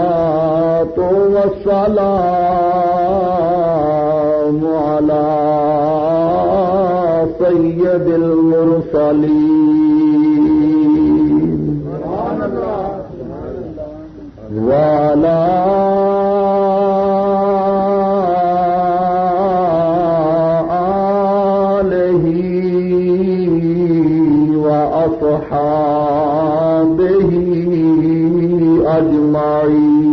والصلاة والسلام على سيد المرسلين وعلى آله وأصحابه أجمعين.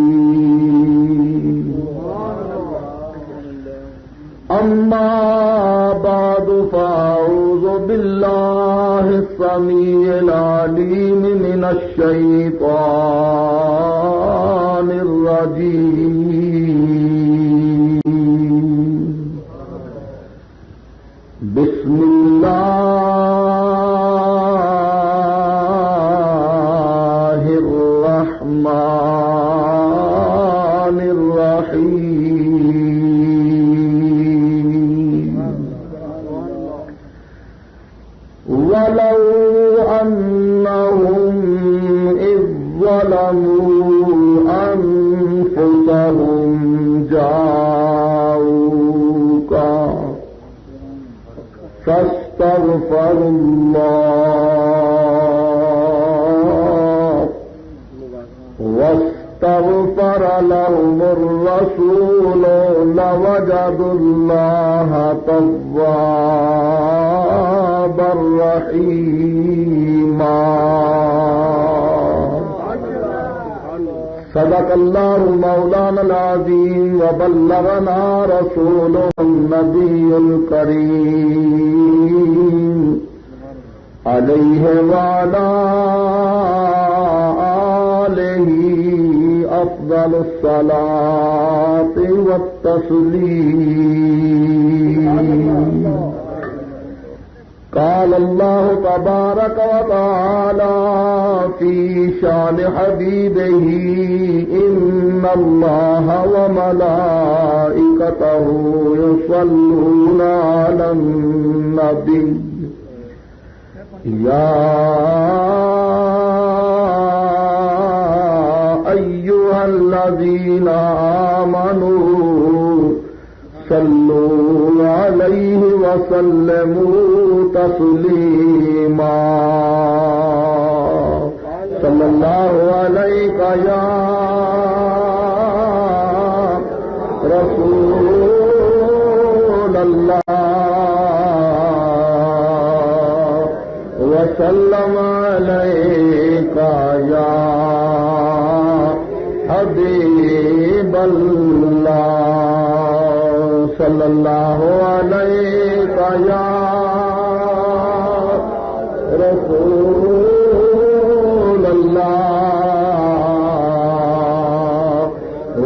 أما بعد فأعوذ بالله السميع العليم من الشيطان الرجيم. بسم الله الرحمن الرحيم. ولو أنهم إذ ظلموا أنفسهم جاءوك فاستغفروا الله واستغفر لهم الرسول لوجدوا الله توابا رحيما. صدق الله مولانا العظيم وبلغنا رسوله النبي الكريم عليه وعلى آله أفضل الصلاة والتسليم. قال الله تبارك وتعالى في شان حبيبه إن الله وملائكته يصلون على النبي يا أيها الذين آمنوا صلوا عليه وسلموا تسليما. صلى الله عليك يا رسول الله وسلم عليك يا حبيب الله. صلى الله عليك يا رسول الله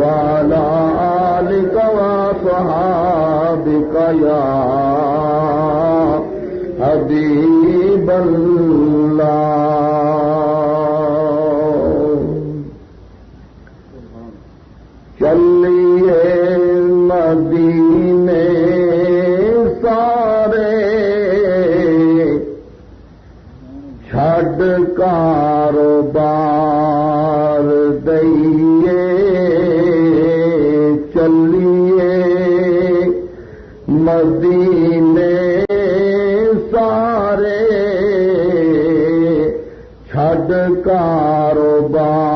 وعلى آلك وصحابك يا حبيب الله. چلیے مدینے سارے چھڈ کاروبار دئیے چلیے مدینے سارے چھڈ کاروبار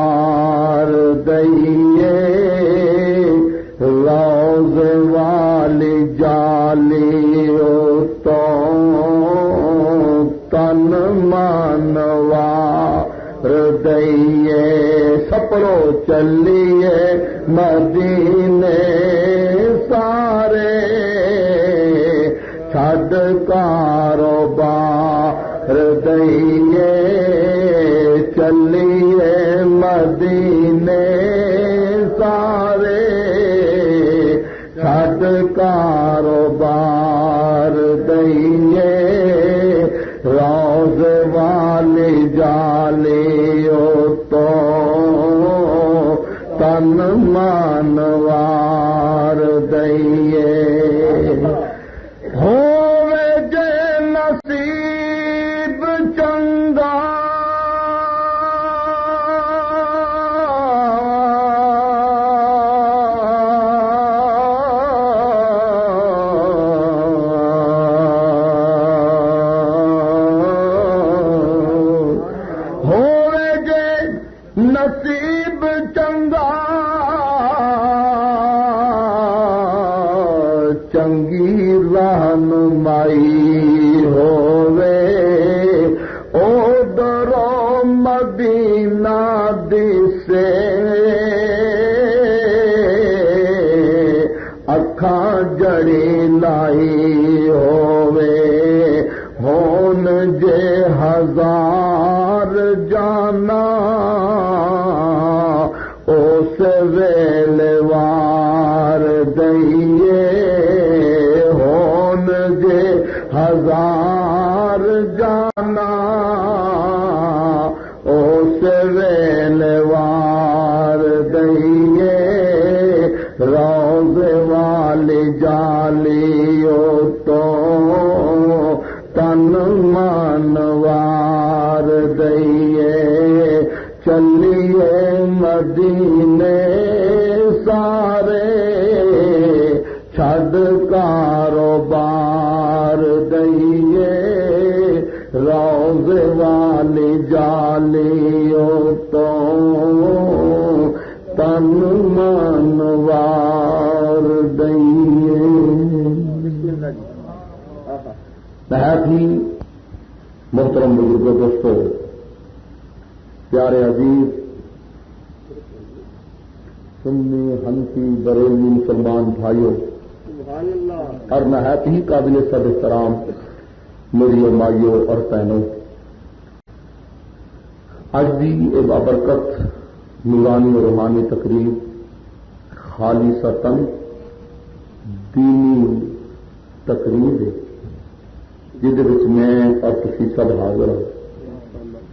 دئیے روز والی جالی تو تن منوار دئیے سپڑو چلیے مدینے سارے چھڈ کاروبار دئیے چلیے مدینے سارے چھڈ کاروبار دئیے روز والی جالی تو تن منوار دئیے ہووے جے نصیب رہنمائی ہووے ادھروں مدینہ دسے اکھاں جڑی لائی ہووے ہون جے ہزار جانا اس ویلے وار دئیے ہون جے ہزار جانا اس ویلے وار دئیے روز والی جالیو تو تن منوار دئیے چلیے مدینے سارے چھڈ کاروبار دئیے روز والی جالیو تو تن منوار دئیے. بہت ہی محترم بزرگوں دوستوں پیارے عزیز سنی حنفی بریلوی مسلمان بھائیوں اور نہایت ہی قابل سب احترام میری مائیوں اور بہنوں، آج بھی ایک بابرکت نورانی اور روحانی تقریب خالصتاً دینی تقریب ہے جہد میں اور تسی سب حاضر ہو.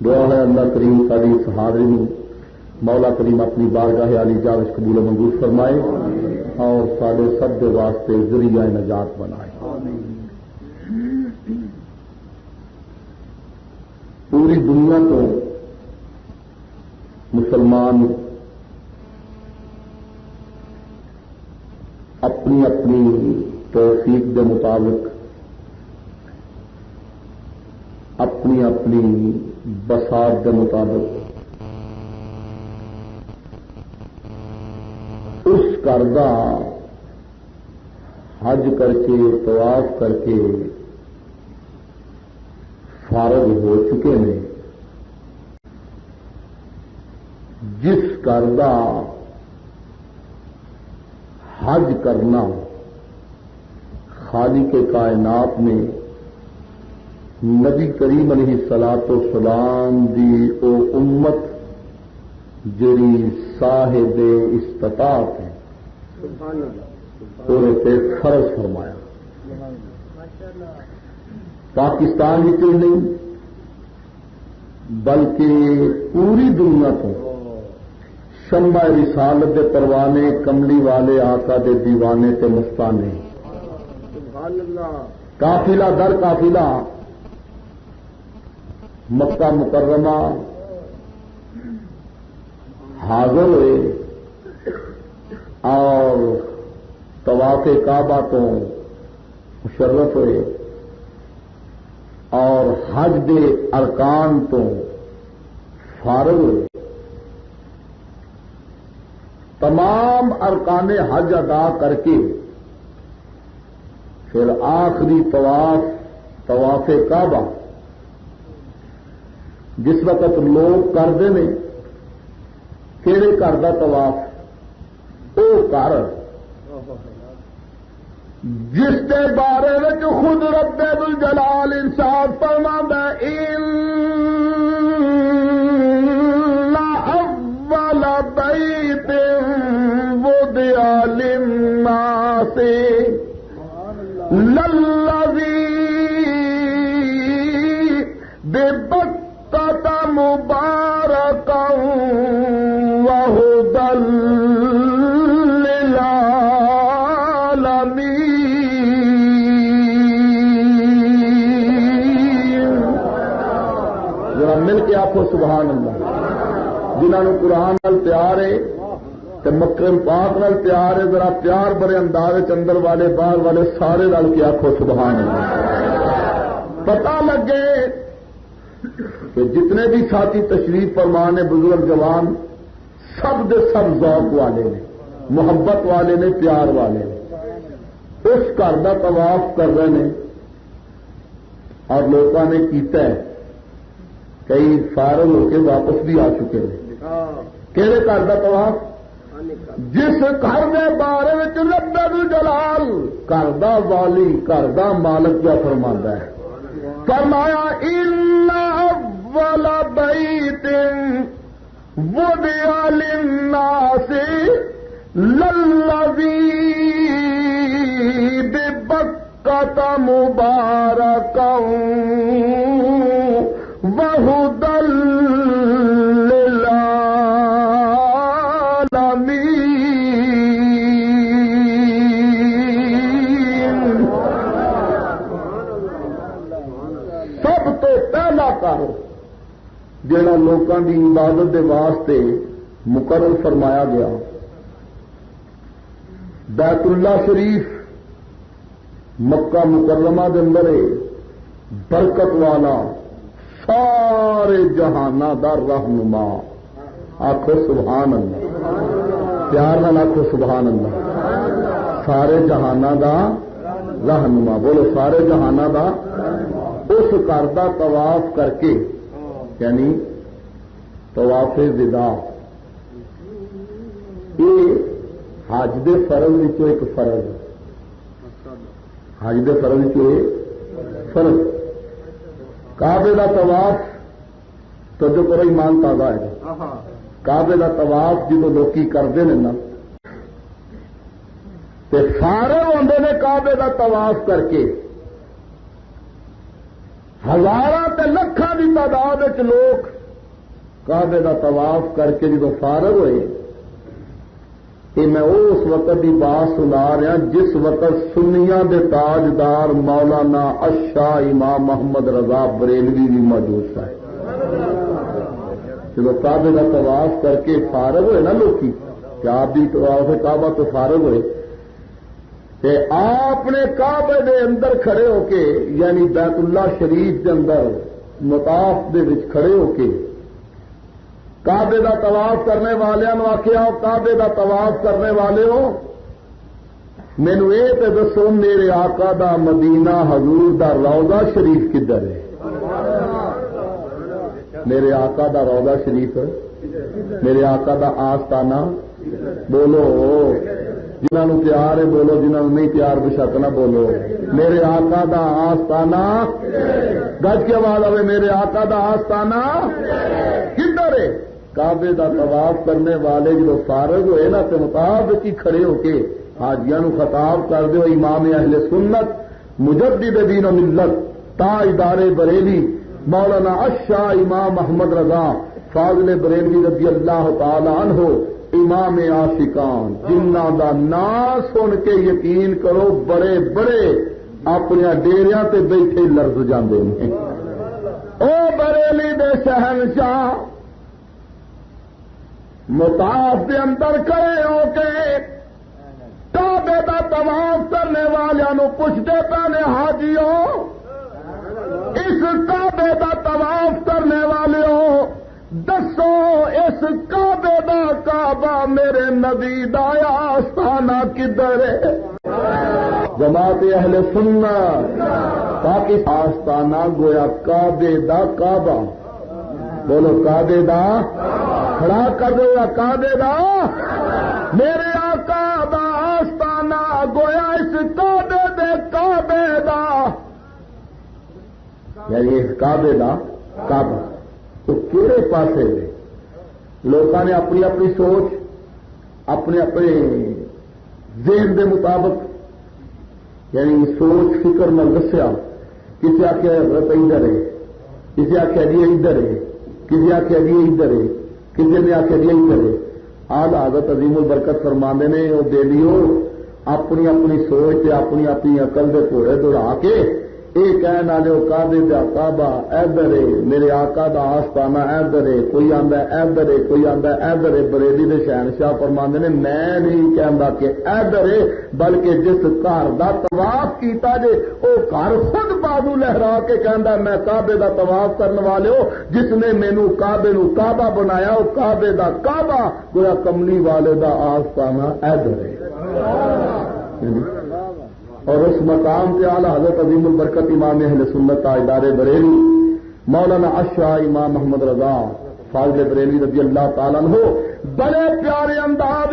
دعا ہے اللہ کریم ساری اس حاضری مولا کریم اپنی بارگاہ عالی جا وچ قبول و منظور فرمائے اور سارے سب کے واسطے ذریعہ نجات بنائے. پوری دنیا تو مسلمان اپنی اپنی توفیق کے مطابق اپنی اپنی بساط کے مطابق اس کردہ حج کر کے طواف کر کے فارغ ہو چکے ہیں. جس کردہ حج کرنا خالق کائنات نے نبی کریم علیہ الصلوۃ والسلام دی او امت جری صاحب استطاعت ہے اور پہ فرض فرمایا. پاکستان ہی نہیں بلکہ پوری دنیا کو شمع رسالت دے پروانے کملی والے آقا دے دیوانے تے مستانے قافلہ در قافلہ مکہ مکرمہ حاضر ہوئے اور طواف کعبہ تو مشرف ہوئے اور حج دے ارکان تو فارغ ہوئے. تمام ارکان حج ادا کر کے پھر آخری طواف کعبہ جس وقت لوگ کرتے ہیں کہڑے گھر کا طواف وہ گھر جس کے بارے میں خود رب الجلال ارشاد فرماتا ہے ان اول بیت وضع للناس للذی ببکۃ مبارکا وہدی مل کے آخو سبحان اللہ. جنہوں نے قرآن نال پیار ہے تے مکرم پاک نال پیار ہے ذرا پیار بڑے انداز اندر والے باہر والے سارے رل کے آخو سبحان اللہ. پتہ لگے کہ جتنے بھی ساتھی تشریف فرمان ہے بزرگ جوان سب دے سب ذوق والے نے محبت والے نے پیار والے نے. اس گھر کا طواف کر رہے ہیں اور لوگوں نے کیتا ہے، کئی فارغ ہو کے واپس بھی آ چکے ہیں۔ کہڑے گھر کا طواف؟ جس گھر کے بارے میں رب الجلال گھر دا والی گھر دا مالک کیا فرماتا ہے؟ فرمایا ان اول بیت وضع للناس للذی ببکۃ مبارکا وہدی للعالمین۔ سب تو پہلا کر جڑا لوکاں دی عبادت دے واسطے مقرر فرمایا گیا، بیت اللہ شریف مکہ مکرمہ دے اندر برکت والا سارے جہاناں دا رہنما۔ آخو سبحان اللہ، پیار نال آخو سبحان اللہ۔ سارے جہاناں دا رہنما، بولو سارے جہاناں دا۔ اس گھر دا طواف کر کے یعنی طواف وداع، یہ حج دے فرض وچوں ایک فرض، حج دے فرض وچوں فرض۔ کعبے دا طواف تو جو کرو ایمان تازہ ہے، کعبے دا طواف جدو لوکی کرتے ہیں نا تے سارے ہوندے نے کعبے دا طواف کر کے، ہزاراں تے لکھاں دی تعداد وچ لوگ کعبے دا طواف کر کے جدو فارغ ہوئے، کہ میں اس وقت کی بات سنا رہا جس وقت سنیاں دے تاجدار مولانا اشاہ امام محمد رضا بریلوی بھی موجود تھا۔ جب کعبے کا طواف کر کے فارغ ہوئے نا لوکی کہ آپ بھی طواف کعبہ تو فارغ ہوئے، کہ آپ نے کعبے دے اندر کھڑے ہو کے یعنی بیت اللہ شریف کے اندر مطاف دے وچ کھڑے ہو کے کعبے دا طواف کرنے والوں آخیا، کعبے دا طواف کرنے والے ہو مینو یہ تو دسو میرے آقا دا مدینہ حضور دا روضہ شریف کدھر ہے؟ میرے آقا دا روضہ شریف، میرے آقا دا آستانہ، بولو جنہوں پیار ہے بولو، جنہوں نہیں پیار بشک نہ بولو۔ میرے آقا دا آستانہ، گج کی آواز آئے، میرے آقا دا آستانہ کدھر ہے؟ کعبے دا طواف کرنے والے جو فارغ ہوئے نا تے مطابق ہی کھڑے ہو کے حاجیاں نو خطاب کر دیو، امام اہل سنت مجدد دین و ملت تاجدار بریلی مولانا اشاہ امام محمد رضا فاضل بریلوی رضی اللہ تعالی عنہ، امام عاشقان، جنہ دا نام سن کے یقین کرو بڑے بڑے اپنے ڈیریاں تے بیٹھے لرز جاندے ہیں۔ او بریلی دے شہنشاہ مطاف کے اندر کھڑے ہو کے کعبے دا طواف کرنے والوں پوچھتے پہنے حاجیوں، اس کعبے دا طواف کرنے والوں دسو اس کعبے دا کعبہ میرے نبی دا آستانہ کدھر ہے؟ جماعت اہل سنت پاکستان آستانہ گویا کعبے دا کعبہ، بولو کعبے دا، کھڑا کر دو یا کعبے دا، میرے آقا دا آستانہ گویا اس کعبے دے کعبے دا، یعنی اس کعبے دا کعبہ تو کہڑے پاسے دے؟ لوگوں نے اپنی اپنی سوچ اپنے اپنے ذہن دے مطابق یعنی سوچ فکر میں دسیا، کسی آخیا حضرت ادھر ہے، کسی آخیا جی ادھر ہے، کسی آخیا جی ادھر ہے، کسی نے آخیا جی ادھر ہے۔ آج حضرت عظیم البرکت فرماندے نے وہ بیلیو اپنی اپنی سوچ تے اپنی اپنی عقل دے گھوڑے دوڑا کے یہ کہنے والے کعبے دا کعبہ ادھر ہے، میرے آقا دا آستانہ ادھر ہے، کوئی آندا ادھر ہے، کوئی آندا ادھر ہے۔ بریلی دے شہنشاہ فرماندے نے میں نہیں کہندا کہ ادھر ہے، بلکہ جس گھر دا طواف کیتا جے او گھر خود بازو لہرا کے کہندا میں کعبے دا طواف کرنے والے ہو، جس نے مینوں کعبے نو کعبہ بنایا او کعبے دا کعبہ گویا کملی والے دا آستانہ ادھر ہے۔ اور اس مقام پہ اعلی حضرت عظیم البرکت امام اہل سنت تاجدار بریلی مولانا اشرا امام محمد رضا فاضل بریلی رضی اللہ تعالیٰ عنہ بڑے پیارے انداز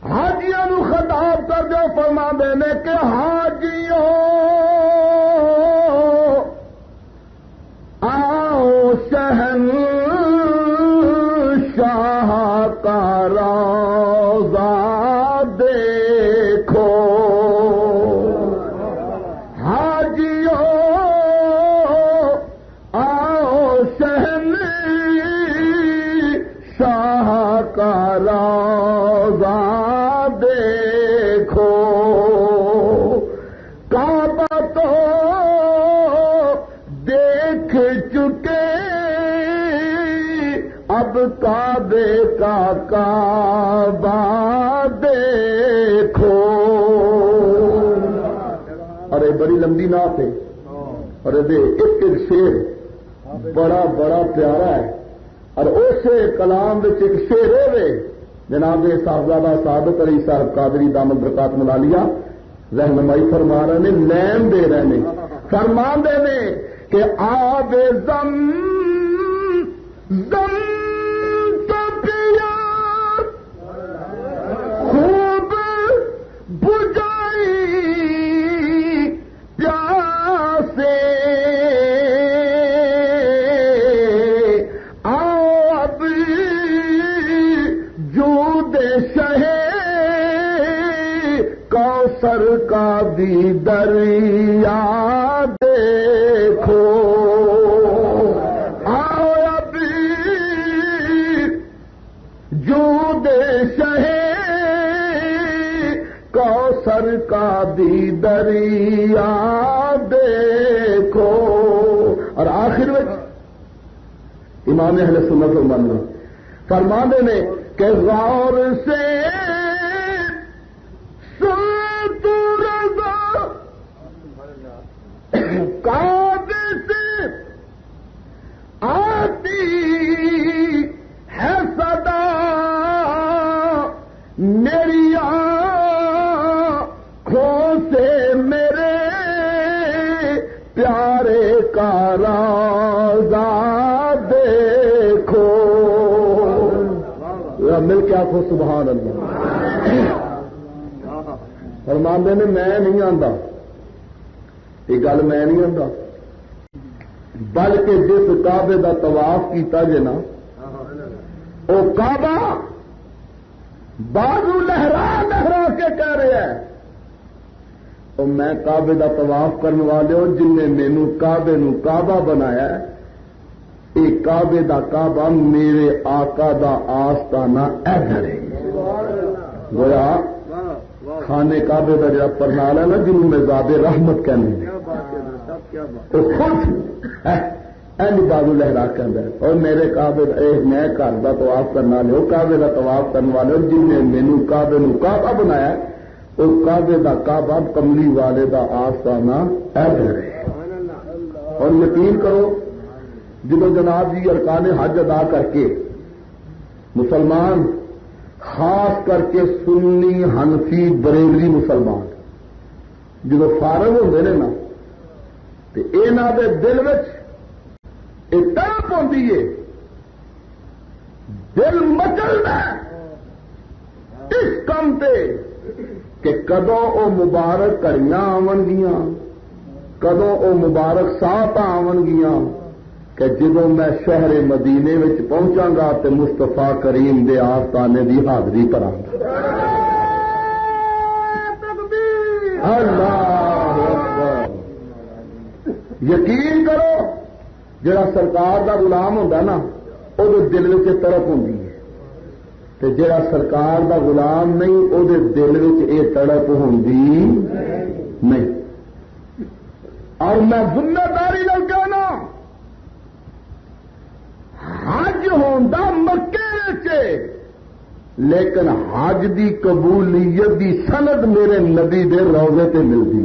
حاجیاں نو خطاب کر دو فرما دینے کہ حاجیوں آؤ شہنشاہ کا روضہ دیکھو حاجیوں آؤ شہنشاہ کا روضہ دیکھو کعبہ تو دیکھ چکے اب کعبے کا کعبہ دیکھو. ارے بڑی لمبی نعت ہے اور ایک ایک شیر بڑا بڑا پیارا ہے اور اسے کلام ایک شیر ہوئے جناب صاحبزادہ سعادت علی صاحب قادری دامت برکات ملالیہ رہنمائی فرما رہے نے لین دے رہے نے فرما دے نے کہ آب زم تو پیا خوب بجائی پیاسے آب جود شہے کوثر کا بھی دریا دیکھو آؤ ابھی جود شہے کوثر کا بھی دریا دیکھو. اور آخر میں امام اہل سنت والجماعت فرما دینے کہ غور سے کعبے سے آتی ہے صدا میری آنکھوں سے میرے پیارے کا روضہ دیکھو. مل کے آنکھوں سبحان اللہ. فرمان دینے میں نہیں آندا یہ گل میں نہیں آتا بلکہ جس کعبے دا طواف کیتا جے نا وہ کعبہ بازو لہرا لہرا کے کہہ رہا ہے اور میں کعبے دا طواف کرنے والے ہو جن نے مینو کعبے نو کعبہ بنایا ہے یہ کعبے دا کعبہ میرے آقا دا آستانہ ادھر ہے. گویا خانے کعبے کا جڑا پرنال ہے نا جنہوں میں زاد رحمت کہنے تو خود این بازو لہرا کے اندر اور میرے کعبے میں گھر کا طواف کرنے والے ہو کعبے کا طواف کرنے والے ہو جن نے مینو کعبے نو کعبہ بنایا وہ کعبے کا کعبہ کملی والے کا آستانہ ادھر ہے. اور یقین کرو جب جناب جی ارکان حج ادا کر کے مسلمان خاص کر کے سنی حنفی بریلوی مسلمان جب فارغ ہوتے ہیں نا تو یہاں کے دل میں تڑپ ہوتی ہے دل مچلتا اس کام سے کہ کدوں وہ مبارک گھڑیاں آن گیاں کدوں وہ مبارک ساعت آن گیاں کہ جدوں میں شہر مدینے میں پہنچاں گا تو مصطفیٰ کریم دے آستانے دی حاضری کراں گا. اللہ اکبر. یقین کرو جڑا سرکار دا غلام ہوندا نا او دے دل وچ تڑپ ہوندی ہے تے جڑا سرکار دا غلام نہیں او دے دل وچ اے تڑپ ہوندی نہیں. اور میں ذمہ داری نال کہنا حج ہوندا مکے لیکن حج دی قبولیت دی سند میرے نبی دے روضے تے ملتی.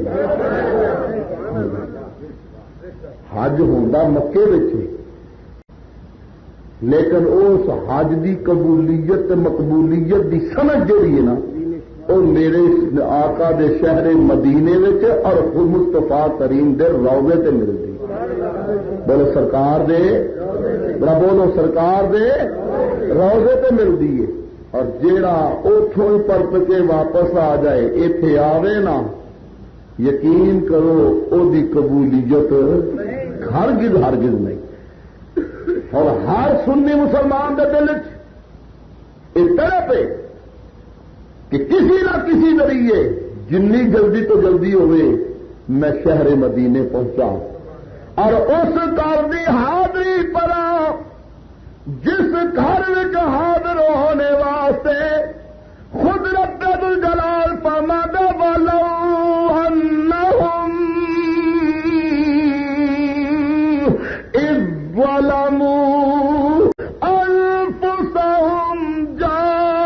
حج ہوندا مکے لیکن اس حج دی قبولیت مقبولیت دی سند جہی ہے نا وہ میرے آقا دے شہر مدینے وچ اور خود مصطفیٰ کریم دے روضے تے ملدی. بولو سرکار دے بولو سرکار دے روضے تے ملدی ہے. اور جیڑا اوتھوں پرت کے واپس آ جائے ایتھے آوے نا یقین کرو او دی قبولیت ہرگز ہرگز نہیں. اور ہر سنی مسلمان دے دل اس طرح پہ کہ کسی نہ کسی ذریعے جنی جلدی تو جلدی ہوئے میں شہر مدینے پہنچا اور اس گھر کی حاضری پر جس گھر میں حاضر ہونے واسطے خود رب الجلال فرماتا وَلَوْ أَنَّهُمْ إِذْ ظَلَمُوا أَنفُسَهُمْ جَاءُوكَ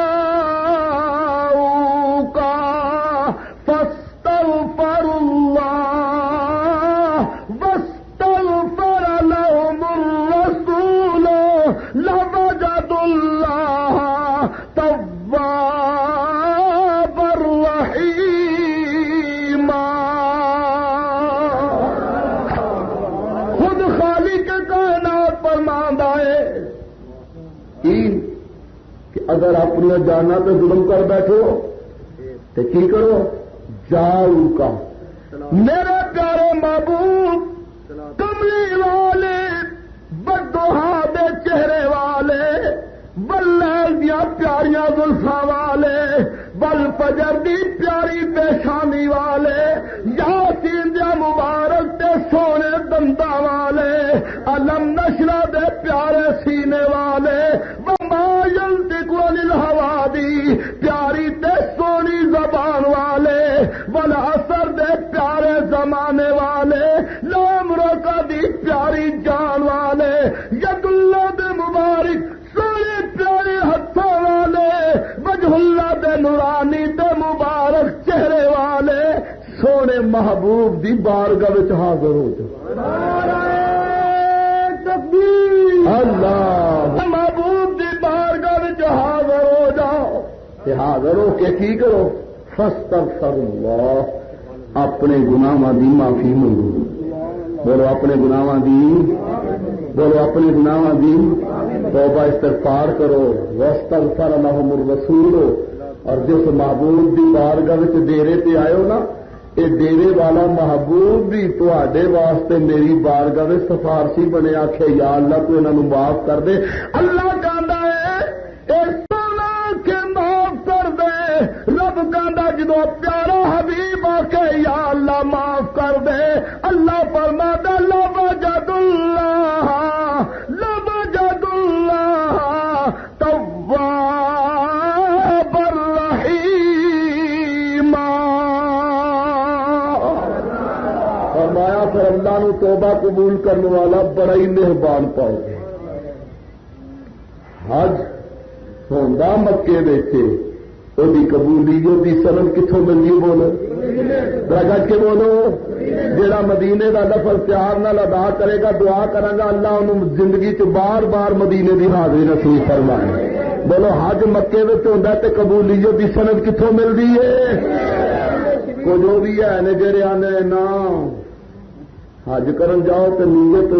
فَاسْتَغْفَرُوا اللَّهَ وَاسْتَغْفَرَ لَهُمُ الرَّسُولُ لَوَجَدُوا اللَّهَ تَوَّابًا رَحِيمًا. خود خالق کائنات فرماندا ہے کہ اگر اپنی جانا تو ظلم کر بیٹھو تو کی کرو جاؤ کا میرے پیارے محبوب کملی والے بدوہا دے چہرے والے بلیل دیا پیاریاں زلفاں والے بل فجر دی پیاری پیشانی والے یاسین دیا مبارک تے سونے دندا والے علم نشرہ دے پیارے سینے والے وما ينطق عن الهوى دی پیاری تے سونی زبان والے والعصر دے پیارے زمانے والے لامرکہ دی پیاری جان والے ید اللہ دے مبارک سونے پیارے ہتھوں والے وجہ اللہ دے نورانی دے مبارک چہرے والے سونے محبوب دی بارگاہ وچ حاضر ہو جاؤ. اللہ محبوب دی بارگاہ وچ حاضر ہو جاؤ. حاضر ہو کے کی کرو فاستغفر اللہ اپنے گناہاں دی معافی منگو. بولو اپنے گناہاں دی بولو اپنے گناہاں دی توبہ استغفار کرو. واستغفر لهم الرسول اور جس محبوب دی بارگاہ وچ ڈیرے تے آئے ہو نا یہ ڈیرے والا محبوب بھی تواڈے واسطے میری بارگاہ وچ سفارشی بنے آکھے یا اللہ تو انہاں نوں معاف کر دے. اللہ کہندا ہے اے سونا کے معاف کر دے. رب کہندا جدوں پیارا حبیب آکھے یا اللہ معاف کر دے اللہ فرماتا لوجد اللہ تواب الرحیم. فرمایا پھر اللہ نو توبہ قبول کرنے والا بڑا ہی مہربان پاؤ گے. حج ہوندا مکے وچ وہی قبولیت کی سند کتوں ملتی بولو گج کے بولو. جڑا مدینے کا لفظ پیار نال ادا کرے گا دعا کرے گا اللہ انہوں زندگی چ بار بار مدینے کی حاضری نصیب فرمائے. بولو حج مکے میں ہوتا ہے قبولیت کی سند کتوں ملتی ہے. کو جو بھی ہے جڑے آنے نا حج کرن جاؤ تو نیت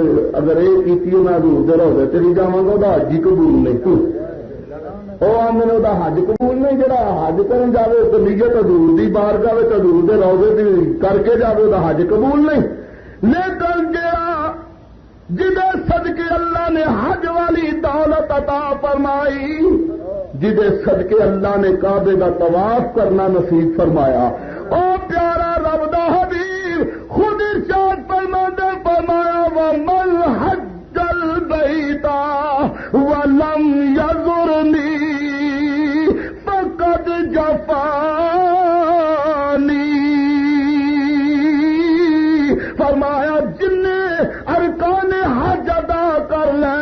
اگر یہ کی میں حضور دے روضے تے نہیں جاواں گا وہ حج ہی قبول نہیں. وہ آدھے وہ حج قبول نہیں. جڑا حج کرن جاوے تو نیت حضور دی بارگاہ وچ حضور دے روضے دی کر کے جاوے وہ حج قبول نہیں. لیکن جڑا جدے صدقے اللہ نے حج والی دولت عطا فرمائی جدے صدقے اللہ نے کعبے کا طواف کرنا نصیب فرمایا او پیارا رب دا حبیب خود ارشاد فرمایا ومن حج البیت ولم یزرنی فقد جفانی. فرمایا جن نے ارکان حج ادا کر لے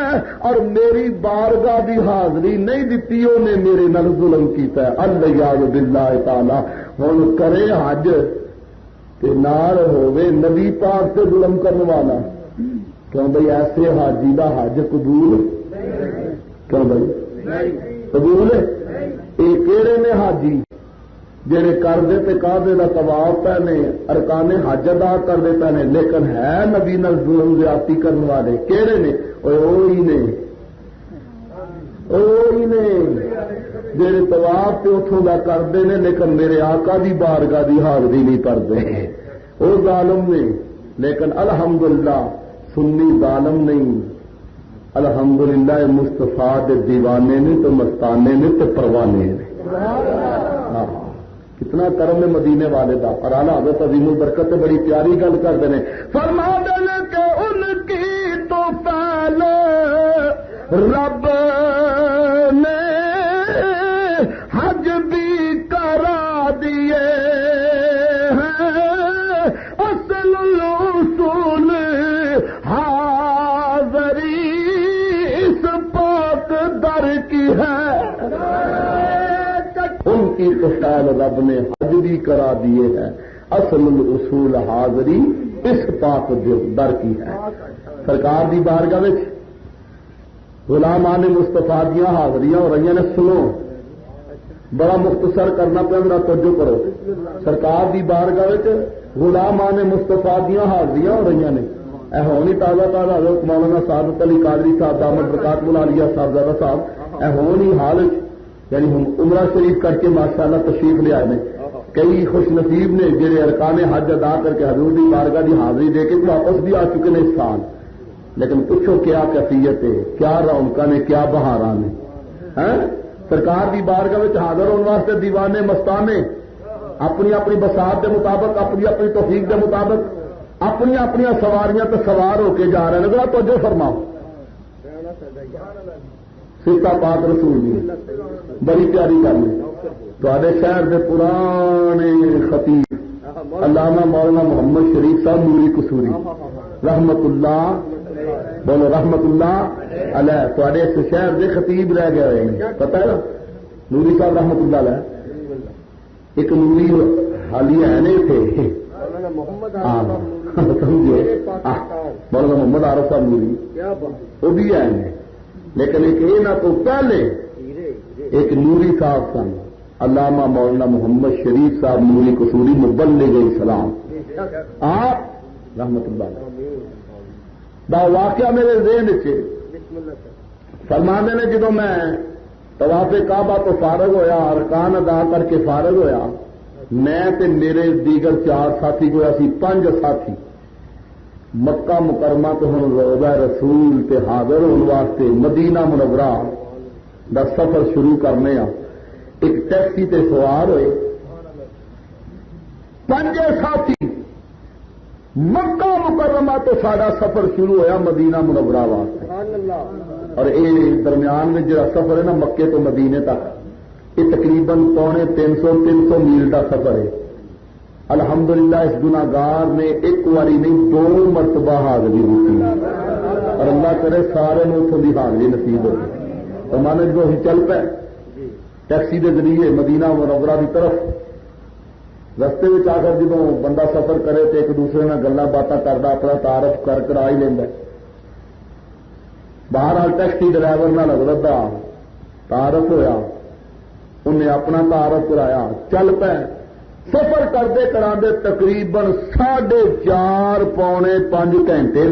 اور میری بارگاہ دی حاضری نہیں دیتی انہیں میرے نال ظلم کیتا ہے. الیاذ باللہ تعالی. ہن کرے حج تے نال ہوے نبی پاک سے ظلم کرنے والا. کیوں بھائی ایسے حاجی دا حج قبول کیوں بھائی قبول ہے. یہ کہڑے نے حاجی جہے کرتے تے کعبے دا طواف پے نے ارکان حج ادا کرتے پے نے لیکن ہے نبی نال ظلم زیادتی کرنے والے کہڑے نے وہی نے جہے طواف تے اتوں دا کرتے ہیں لیکن میرے آقا دی بارگاہ دی حاضری نہیں کرتے وہ ظالم نے لیکن الحمدللہ سنی ظالم نہیں الحمدللہ مصطفیٰ دے دیوانے نے تو مستانے نے تو پروانے نے ہاں کتنا کرم ہے مدینے والے دا اور اعلیٰ حضرت عظیم البرکت سے بڑی پیاری گل کرتے ہیں فرما دیں کہ ان کی تو پہلے رب نے حج بھی کرا دیے ہیں اصل الاصول حاضری اس پاک در کی ہے ان کی تو خیال رب نے حج بھی کرا دیے ہیں اصل الاصول حاضری اس پاک در کی ہے سرکار دی بارگاہ وچ غلامان مصطفیٰ دیاں حاضریاں ہو رہی نے سنو بڑا مختصر کرنا پہننا توجہ کرو سرکار دی بارگاہ وچ غلامان مصطفیٰ دیاں حاضریاں ہو رہی نے اے ہونی تازہ تازہ حضرت مولانا سعادت علی قادری صاحب دامت برکات ملالیہ صاحبزادہ صاحب اے ہونی حال یعنی ہم عمرہ شریف کر کے ماشاءاللہ تشریف لے آئے کئی خوش نصیب نے جڑے ارکان حج ادا کر کے حضور دی بارگاہ دی حاضری دے کے واپس بھی آ چکے ہیں اس سال لیکن پوچھو کیا کیفیت ہے کیا رونقاں نے کیا بہاراں نے سرکار دی بارگاہ وچ حاضر ہونے واسطے دیوانے مستانے اپنی اپنی بساط کے مطابق اپنی اپنی توفیق کے مطابق اپنی اپنی سواریاں تے سوار ہو کے جا رہے ہیں ذرا توجہ فرماؤ سیتا پاک رسول دی بڑی پیاری گل ہے تواڈے شہر دے پرانے خطیب علامہ مولانا محمد شریف صاحب نوری قصوری رحمت اللہ بولو رحمت اللہ علیہ تواڈے اس شہر دے خطیب رہ گئے ہوئے ہیں پتہ ہے نوری صاحب رحمت اللہ علیہ ایک نوری حالی ہے نہیں تھے سمجھے مولانا محمد عارف صاحب نوری وہ بھی آئے لیکن ایک یہ نہ تو پہلے ایک نوری صاحب سن علامہ مولانا محمد شریف صاحب نوری قصوری مبلغ اسلام آپ رحمت اللہ دا واقعہ میرے ذہن سے فرمانے نے جدو میں طواف کعبہ تو فارغ ہویا ارکان ادا کر کے فارغ ہویا میں تے میرے دیگر 4 ساتھی کو اسی 5 ساتھی مکہ مکرمہ تو ہن روضہ رسول تے حاضر ہونے واسطے مدینہ منورہ دا سفر شروع کرنے ایک ٹیکسی تے سوار ہوئے 5 ساتھی مکہ مکرمہ تو سارا سفر شروع ہویا مدینہ منورہ واسطے اور یہ درمیان میں جڑا سفر ہے نا مکے تو مدینے تک یہ تقریباً 300 میل کا سفر ہے الحمدللہ اس گناہگار نے ایک واری نہیں 2 مرتبہ حاضری ہوتی اور اللہ کرے سارے اتوں کی حاضری نصیب ہوتی اور مانے جو ہی چل پے ٹیکسی کے ذریعے مدینہ منورہ کی طرف رستے میں آ کر جب بندہ سفر کرے تو ایک دوسرے میں گلاں باتاں کرتا اپنا تعارف کرا ہی لینا باہر ٹیکسی ڈرائیور نہ لگتا تعارف ہویا انہیں اپنا تعارف کرایا چل پے سفر کرتے کراندے تقریباً 4.5 پونے 5 گھنٹے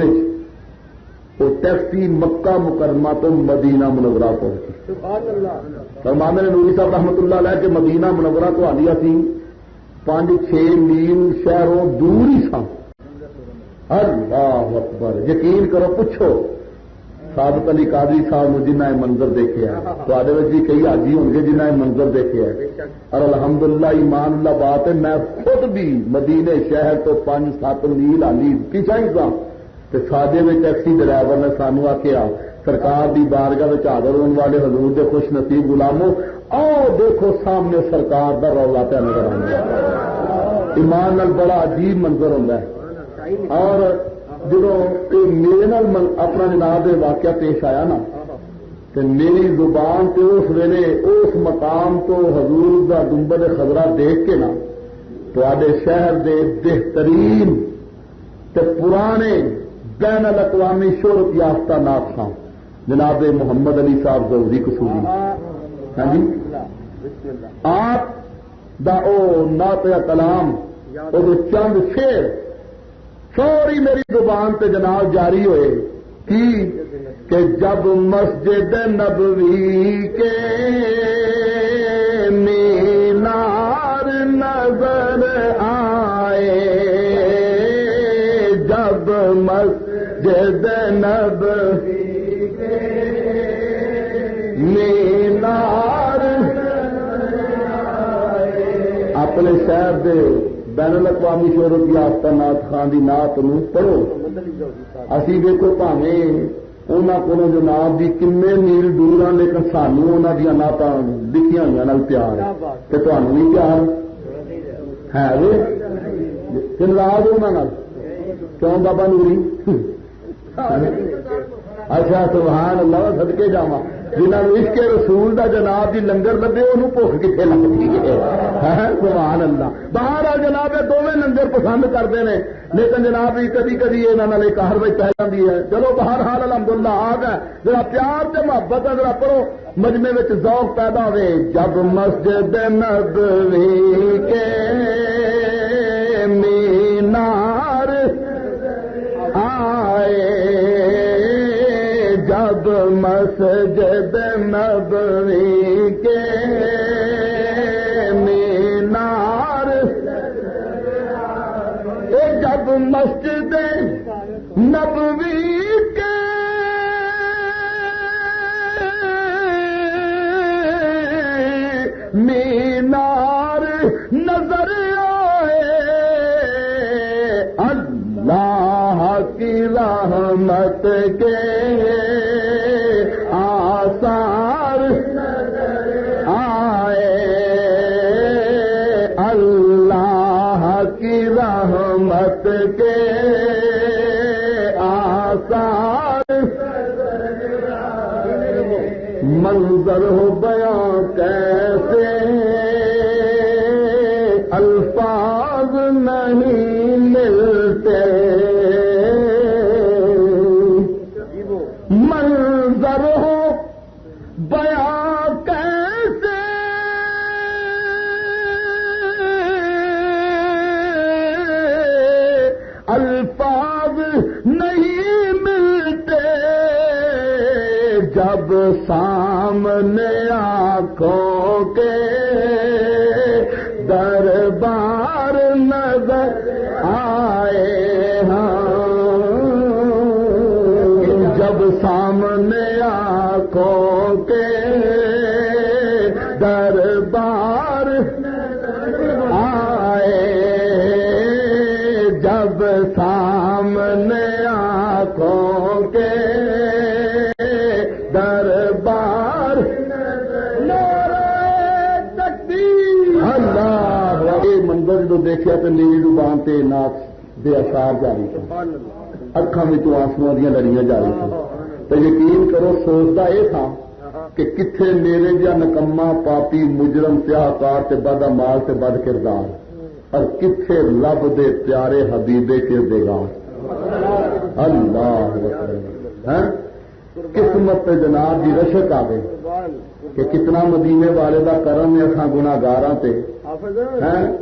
وہ ٹیکسی مکہ مکرمہ تو مدینہ منورہ پہنچی فرمانے نوری صاحب رحمت اللہ علیہ کہ مدینہ منورہ تو حالیہ سی 5-6 میل شہروں دور ہی سن اللہ اکبر یقین کرو پوچھو صادق علی قادری صاحب نے جنہیں منظر دیکھے تو بھی کئی حاجی ہوں گے جنہیں منظر دیکھے اور الحمدللہ ایمان اللہ بات ہے میں خود بھی مدینے شہر تو 5-7 میل آلی پیچھا ہی سا تو سادے میں ٹیکسی ڈرائیور نے سانو آخیا سرکار دی بارگاہ میں حاضر ہونے والے حضور دے خوش نصیب غلاموں آؤ دیکھو سامنے سرکار دا رولا پہ نظر آتا ایمان نال بڑا عجیب منظر ہوتا ہے اور جب میرے نال اپنا جناب واقعہ پیش آیا نا تو میری زبان سے اس ویلے اس مقام تو حضور دا گنبد خضرا دیکھ کے نا تو شہر دے بہترین تے پرانے بین الاقوامی شہرت یافتہ نات خان جناب محمد علی صاحب ظہوری قصوری ہاں جی آپ دا او نعت یا کلام وہ چند شیر سوری میری زبان تے جناب جاری ہوئے کی کہ جب مسجد نبوی کے مینار نظر آئے جب مسجد نبوی کے مینار اپنے شہر دے بین الاقوامی شہرت یافتہ نعت خان دی نعت نو پڑھو اسی دیکھو پاویں انہاں کولوں جناب دی کنے میل دور آ لیکن سانوں انہاں دیاں نعتاں لکھیاں ہوئیاں نال پیار تے تانوں بھی پیار ہے وے تے ناراض انہاں نال کیوں بابا نوری اچھا سبحان اللہ صدقے جاواں جنہوں نے عشق رسول دا جناب دی لنگر لگے انہوں بھوک کتنے لگتی ہے سبحان اللہ باہر آ جناب دونوں لنگر پسند کرتے ہیں لیکن جناب کدی کدی یہاں ایک ہروئی پہ جاتی ہے چلو باہر حال الحمدللہ آ گئے ذرا پیار سے محبت ہے ذرا پڑھو مجمع میں ذوق پیدا ہوئے جب مسجد نبوی کے مینار آئے جب مسجد نبوی کے مینار جب مسجد نبوی کے مینار نظر آئے اللہ کی رحمت کے آثار آئے اللہ کی رحمت کے آثار منظر ہو بیان کیسے الفاظ نہیں ملتے منظر ہو بیان کیسے الفاظ نہیں ملتے جب سامنے آنکھوں کے دربار نظر آئے جب سامنے آنکھوں کے دربار آئے جب سامنے آنکھوں کے دربار اللہ منظر جو دیکھا تو نیلی زبان تے ناچ دے اشعار جاری تھے اکھاں وچ آنسواں دیاں لڑیاں جاری تھیں تو یقین کرو سوچتا یہ تھا کہ کتنے میرے جا نکما پاپی مجرم سیاہکار تے بد امال تے بد کردار اور کتنے لب دے پیارے حبیبے کردگار اللہ قسمت پہ جناب دی رشک آوے کہ کتنا مدینے والے دا کرم ہے اکھاں گناہگاراں تے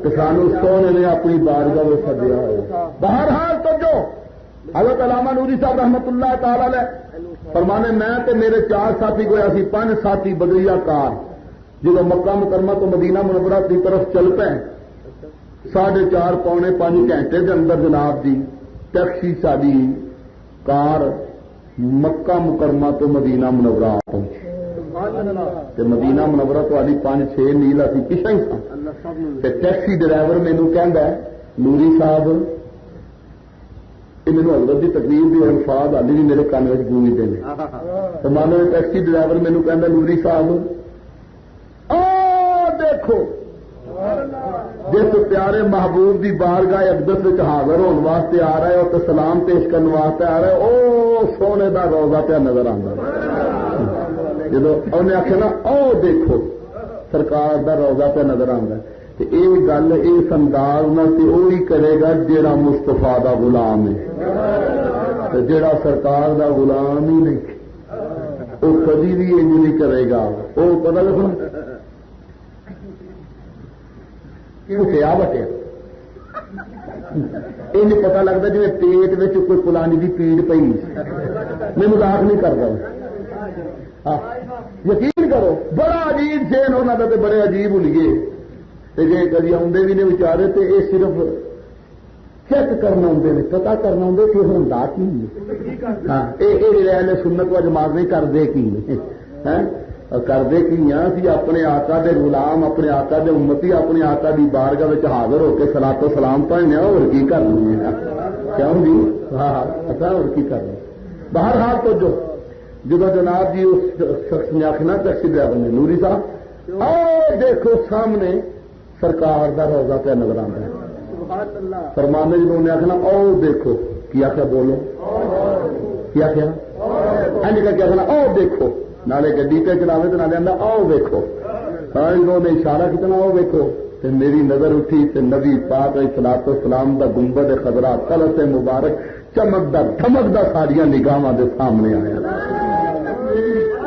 کہ سانو سونے نے اپنی بارگاہ میں سدیا ہو بہرحال تو جو حضرت علامہ نوری صاحب رحمت اللہ تعالی علیہ فرمانے میں تے میرے 4 ساتھی گویا سی 5 ساتھی بدریہ کار جب مکہ مکرمہ تو مدینہ منورہ کی طرف چل پے 4:30 پونے 5 گھنٹے کے اندر جناب دی ٹیکسی ساری کار مکہ مکرمہ تو مدینہ منورہ پہنچی مدینہ منورہ تو 5-6 میل اسی پیچھے ہی سن ٹیکسی ڈرائیور مینوں کہندا ہے نوری صاحب یہ مینوں حضرت کی تقریر کے الفاظ ہالی بھی میرے کان میں گونجتے ہیں تو مانو ٹیکسی ڈرائیور مینوں کہندا نوری صاحب دیکھو جس پیارے محبوب دی بارگاہ اقدس وچ حاضر ہونے واسطے آ رہا ہے اور سلام پیش کرنے واسطے آ رہا ہے او سونے دا روضہ پہ نظر آندا جب انہیں آخیا نا او دیکھو سرکار دا روضہ پہ نظر آندا ہے تے اے گل اس انداز نال تے وہی کرے گا جیڑا مصطفیٰ دا غلام ہے تے جیڑا سرکار دا غلام ہی نہیں وہ کبھی بھی انج نہیں کرے گا وہ پتہ لگا کیا بٹیا یہ نہیں پتا لگتا جی پیٹ میں کوئی پلانی کی پیڑ پی میں مذاق نہیں کرتا یقین کرو بڑا عجیب شین ہونا تھا بڑے عجیب ہولیے جی کبھی آدھے بھی نے بچارے تو یہ صرف چیک کرنا آدھے نے پتا کرنا آدھے کہ ہوتا کی ہاں یہ سنت و جماعت نہیں کرتے کی کرتے کی سی اپنے آقا دے غلام اپنے آقا دے امتی اپنے آقا دی بارگاہ حاضر ہو کے صلاۃ و سلام پڑھنے اور کی کرنا کیوں جی ہاں اچھا اور کی کرنا بہرحال تو جب جناب جی اس شخص نے آخنا ٹیکسی ڈرائیور نے نوری صاحب اور دیکھو سامنے سرکار دا روزہ پہ نظر آتا ہے فرمانے جنہوں نے آخنا او دیکھو کیا کیا بولو کیا کیا کیا آخنا او دیکھو نالے گڈی پہ چلاوے تو نالے آدھا آؤ دیکھو انہوں نے اشارہ کتنا آؤ دیکھو تو میری نظر اٹھی تو نبی پاک صلاۃ و سلام دا گنبد خضرا قلعت مبارک چمکدا دھمکدا ساریاں نگاہاں دے سامنے آیا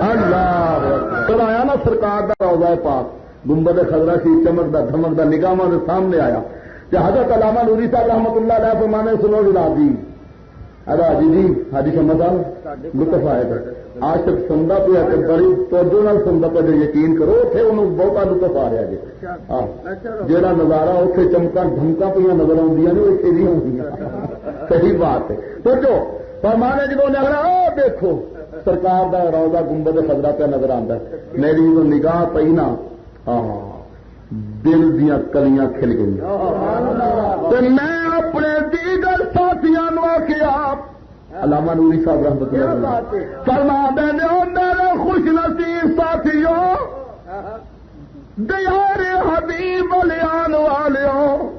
اللہ پھر آیا نا سرکار دا روضہ پاک گنبد خضرا سی چمکدا دھمکدا نگاہاں دے سامنے آیا کہ حضرت علامہ نوری صاحب رحمۃ اللہ علیہ فرمانے سنو جی حاجی جی حاجی شمع صاحب لطف آئے گا آج تک سنتا پیا کہ بڑی توجہ نال سنتا پیا جو یقین کرو اتنے انہوں بہت لطف آ رہا جی جہاں نظارہ اتنے چمکا دھمکا پہ نظر آدی نے اتنے نہیں آدی صحیح بات ہے تو جو فرمانے جب نے آ دیکھو سرکار دا روضہ گنبد خضرا پہ نظر آتا ہے میری جو نگاہ پئی نا دل دیا کلیاں کھل گئی میں اپنے دیگر ساتھیاں آخیا علامہ نوری صاحب رحمۃ اللہ فرما دے میرے خوش نصیب ساتھیوں دیار حبیب علیان والوں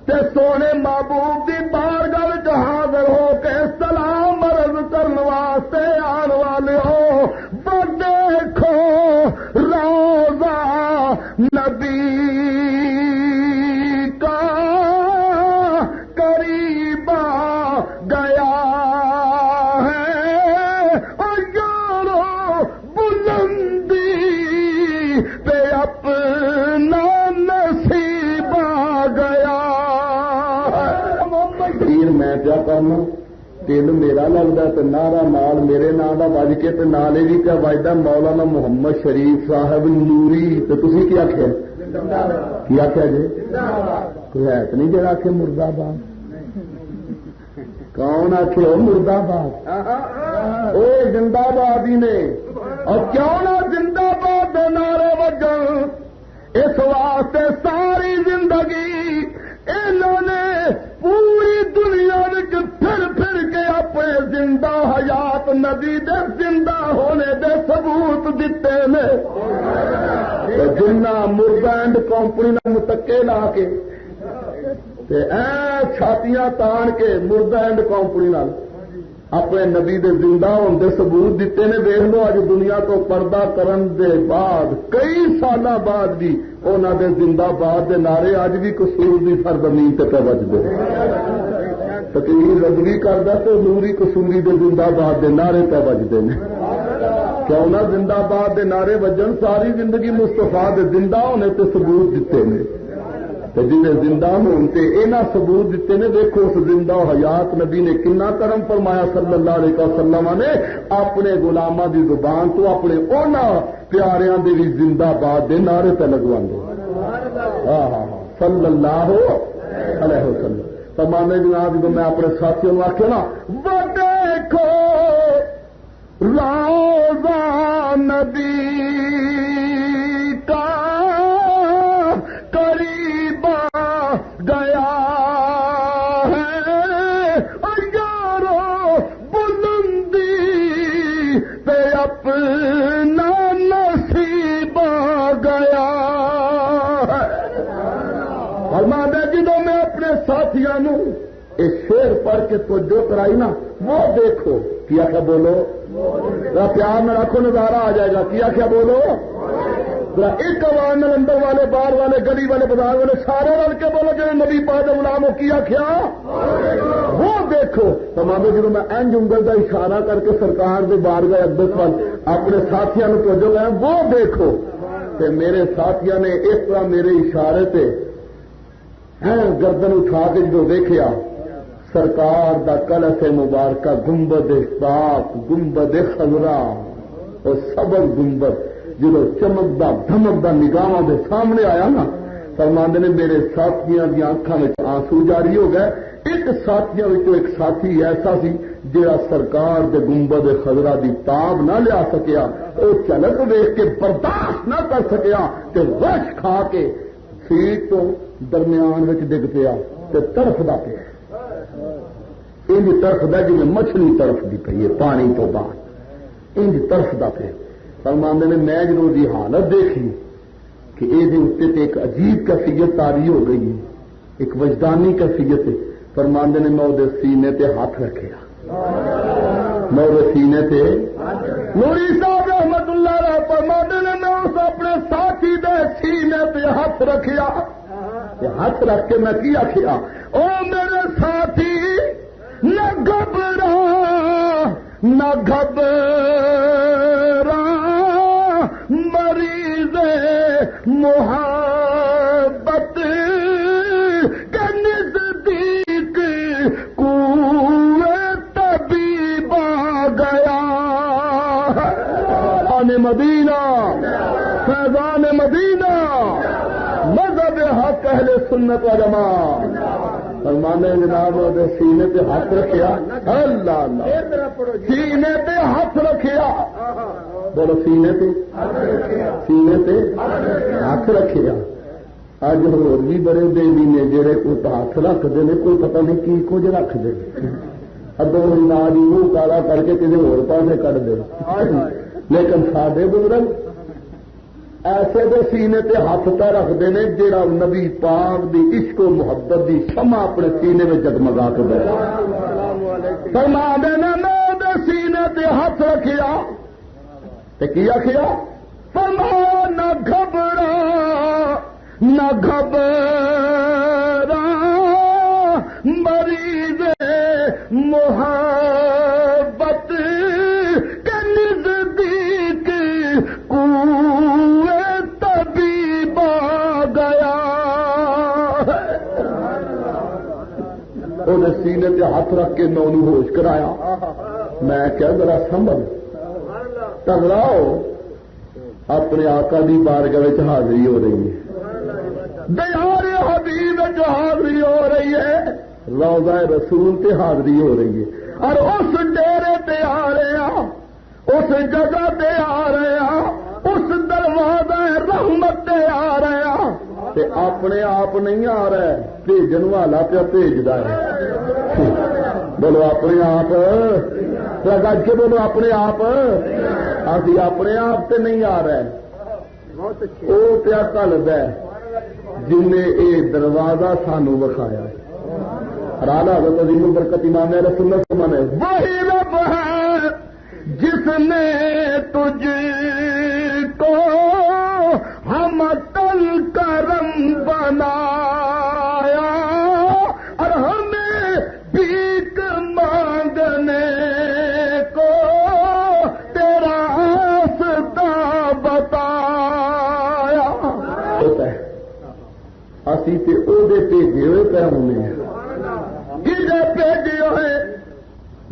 تے سونے محبوب دی بارگاہ حاضر ہو کے سلام عرض کرنے واسطے آن والوں وہ دیکھو روضہ نبی کا قریب آ گیا کرنا دل میرا لگتا تو نارا نال میرے نام کا بج کے تو نالے بھی کیا بجتا مولانا محمد شریف صاحب نوری تو تھی کیا آخیا جی کوئی ہے تو نہیں جڑا آخے مرد آباد کون آخے وہ مرد آباد وہ زندہ باد ہی نے اور کیوں نہ زندہ باد نعرے وجن اس واسطے ساری زندگی انہوں نے پوری دنیا پھر پھر کے اپنے زندہ حیات نبی دے زندہ ہونے دے ثبوت دیتے نے جنہ مربینڈ کمپنی نے متکے لا کے چھاتیاں تان کے مربینڈ کمپنی اپنے نبی دے زندہ ہونے دے ثبوت دیتے نے دیکھ لو اج دنیا تو پردہ کرن دے بعد کئی سالہ بعد بھی انہوں دے زندہ باد دے نعرے اج بھی قصور دی سرزمین تے پہ بجتے تقریر رضوی کردا تو نوری قصوری دے زندہ باد دے نعرے پہ بجتے ہیں کیوں نہ زندہ باد دے نعرے وجن ساری زندگی مصطفیٰ دے زندہ ہونے تے ثبوت دیتے ہیں جنہیں زندہ ہوتے یہاں ثبوت دیتے نے دیکھو اس زندہ حیات نبی نے کنا کرم فرمایا صلی اللہ علیہ وسلم نے اپنے غلاماں دی زبان تو اپنے انہاں پیاریاں دے بھی زندہ باد دے نعرے پہ لگوا دے صلی اللہ علیہ وسلم فرمانے جناب جب میں اپنے ساتھیوں کو آخیا نا وہ دیکھو روضہ نبی کا قریب گیا ہے اور یارو بلندی پہ اپنا نصیب گیا ہے فرمایا جدوں میں اپنے ساتھیاں نو اس شعر پڑھ کے توجہ کرائی نا وہ دیکھو کیا کیا بولو پیار میں رکھو نظارہ آ جائے گا کیا بولو ایک آواز میں اندر والے باہر والے گلی والے بازار والے سارے رل کے بولو جو نبی پاک غلام ہو کیا وہ دیکھو تمام جنہوں میں اینج انگل کا اشارہ کر کے سرکار کے بارگاہ اقدس وال اپنے ساتھیوں کو توجہ لائیں وہ دیکھو کہ میرے ساتھیوں نے اس طرح میرے اشارے پہ گردن اٹھا کے جو دیکھا سرکار دا کلس مبارکہ گنبد پاک گنبد خضرا اور سبز گنبد جدو چمکدا دھمکدا نگاہاں دے سامنے آیا نا فرماندے نے میرے ساتھیاں دی آنکھاں وچ آنسو جاری ہو گئے. ایک ساتھیاں وچوں ایک ساتھی ایسا سی جڑا سرکار دے گنبد خضرا دی تاب نہ لیا سکیا او چلک ویکھ کے برداشت نہ کر سکیا تے وش کھا کے سیٹ تو درمیان وچ ڈگ پیا تے تڑفدا پیا. انج تڑفدا جی مچھلی تڑفدی پئی ہے پانی تو بعد انج تڑفدا پیا. فرماندے نے میں جدوں دی حالت دیکھی کہ یہ اتنے ایک عجیب کیفیت تاری ہو گئی ہے ایک وجدانی کیفیت ہے. فرماندے نے میں وہ سینے تے ہاتھ رکھیا میں وہ سینے تے نوری صاحب رحمت اللہ علیہ فرماندے نے میں اس اپنے ساتھی دے سینے تے ہاتھ رکھیا. ہاتھ رکھ کے میں کیا کیا او میرے ساتھی نہ گھبرا نہ گھبرا مریض محبت کے نزدیک کوئے طبیب آ گیا. فیضان مدینہ فیضان مدینہ مذہب حق اہل سنت و جماعت. فرمانے جناب سینے پہ ہاتھ رکھیا اللہ اللہ سینے پہ ہاتھ رکھیا بولو سینے پہ ہاتھ رکھیا. اج ہور بھی بڑے دیوی نے جڑے کوئی ہاتھ رکھتے ہیں کوئی پتہ نہیں کی کچھ رکھتے ادو نا جی منہ کالا کر کے کسی ہور پاسے کٹ دے. لیکن ساڈے بزرگ ایسے دے سینے تے ہاتھ پہ رکھتے ہیں جہاں نبی پاک دی عشق و محبت دی شمع اپنے سینے میں جگمگا کے بیٹھا. فرما دینا میں دے سینے تے ہاتھ رکھیا تے کیا کیا فرما نہ گھبرا نہ گھبرا مریض محبت کے نزدیک کوئے طبیب آ گیا. وہ سینے پہ ہاتھ رکھ کے میں انہوں ہوش کرایا. میں کیا ذرا سنبھل ٹکراؤ اپنے آقا دی بارگاہ حاضری ہو رہی ہے دیار حبیب حاضری ہو رہی ہے روضہ رسول تے حاضری ہو رہی ہے اور اس ڈیرے تے آ رہے ہیں اس جگہ تے آ رہے ہیں اس دروازہ رحمت تے آ رہے ہیں تے اپنے آپ نہیں آ رہا ہے بھیجن والا پیا بھیجدا ہے. بولو اپنے آپ گج کے بولو اپنے آپ ابھی اپنے آپ تے نہیں آ رہا ہے وہ پیا کلد ہے جن نے یہ دروازہ سانو بکھایا. رالا حضرت عظیم برکت امام رسول اللہ صلی اللہ علیہ وسلم وہی رب ہے جس نے تجھ کو ہم تل کرم بنایا اور ہمیں بھیک مانگنے کو تیرا راستہ بتایا. اسی تے او دے بھیجے ہوئے پہ ہونے کدے بھیجے ہوئے